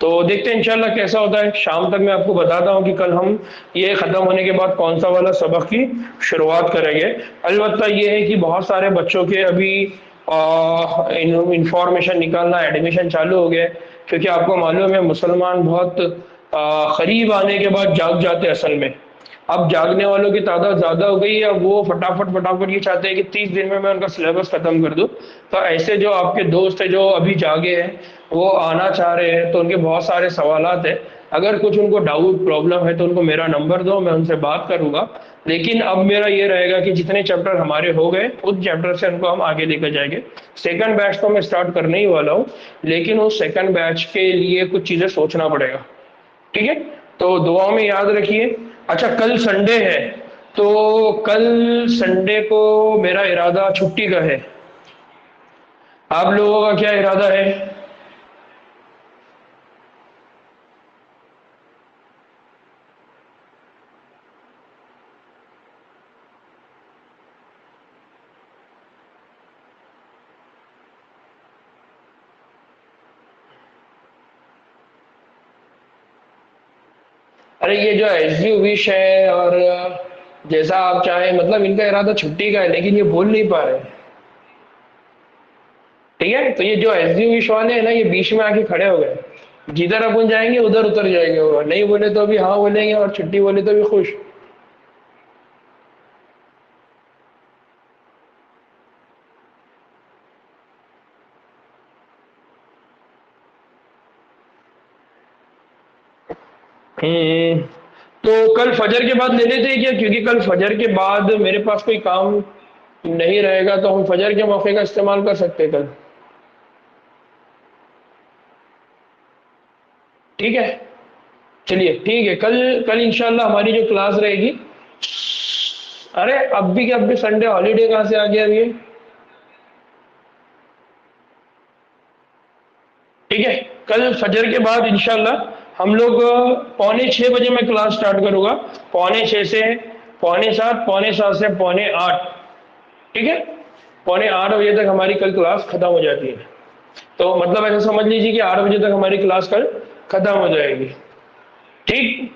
S1: तो देखते हैं इंशाल्लाह कैसा होता है। शाम तक मैं आपको बताता हूँ कि कल हम ये खत्म होने के बाद कौन सा वाला सबक की शुरुआत करेंगे। अलबत्ता ये है कि बहुत सारे बच्चों के अभी इंफॉर्मेशन निकालना, एडमिशन चालू हो गया, क्योंकि आपको मालूम है मुसलमान बहुत करीब आने के बाद जाग जाते हैं असल में। अब जागने वालों की तादाद ज्यादा हो गई है, अब वो फटाफट फटाफट ये चाहते हैं कि 30 दिन में मैं उनका सिलेबस खत्म कर दूं। तो ऐसे जो आपके दोस्त है जो अभी जागे हैं, वो आना चाह रहे हैं, तो उनके बहुत सारे सवालात है। अगर कुछ उनको डाउट प्रॉब्लम है तो उनको मेरा नंबर दो, मैं उनसे बात करूंगा। लेकिन अब मेरा ये रहेगा कि जितने चैप्टर हमारे हो गए, उस चैप्टर से उनको हम आगे लेकर जाएंगे। सेकंड बैच तो मैं स्टार्ट करने ही वाला हूँ, लेकिन उस सेकंड बैच के लिए कुछ चीजें सोचना पड़ेगा। ठीक है, तो दुआओं में याद रखिए। अच्छा, कल संडे है, तो कल संडे को मेरा इरादा छुट्टी का है। आप लोगों का क्या इरादा है? अरे ये जो एसयू विश है और जैसा आप चाहें, मतलब इनका इरादा छुट्टी का है लेकिन ये बोल नहीं पा रहे। ठीक है, तो ये जो एसजी वाले हैं ना, ये बीच में आके खड़े हो गए, जिधर अपन जाएंगे उधर उतर जाएंगे, वो नहीं बोले तो अभी हाँ बोलेंगे और छुट्टी बोले तो भी खुश। हम्म। तो कल फजर के बाद ले लेते हैं क्या, क्योंकि कल फजर के बाद मेरे पास कोई काम नहीं रहेगा, तो हम फजर के मौके का इस्तेमाल कर सकते हैं कल। ठीक है, चलिए ठीक है, कल कल इंशाल्लाह हमारी जो क्लास रहेगी। अरे अब भी क्या, अब भी संडे हॉलीडे कहाँ से आ गया अभी ये? ठीक है, कल फजर के बाद इंशाल्लाह हम लोग 6:45 मैं क्लास स्टार्ट करूंगा। 6:45 से 7:45, 7:45 से 7:45। ठीक है, 7:45 बजे तक हमारी कल क्लास खत्म हो जाती है। तो मतलब ऐसा समझ लीजिए कि 8 बजे तक हमारी क्लास कल खत्म हो जाएगी। ठीक,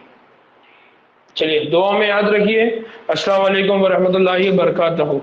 S1: चलिए दुआ में याद रखिए। अस्सलाम वालेकुम वरहमतुल्लाहि वबरकातुहू।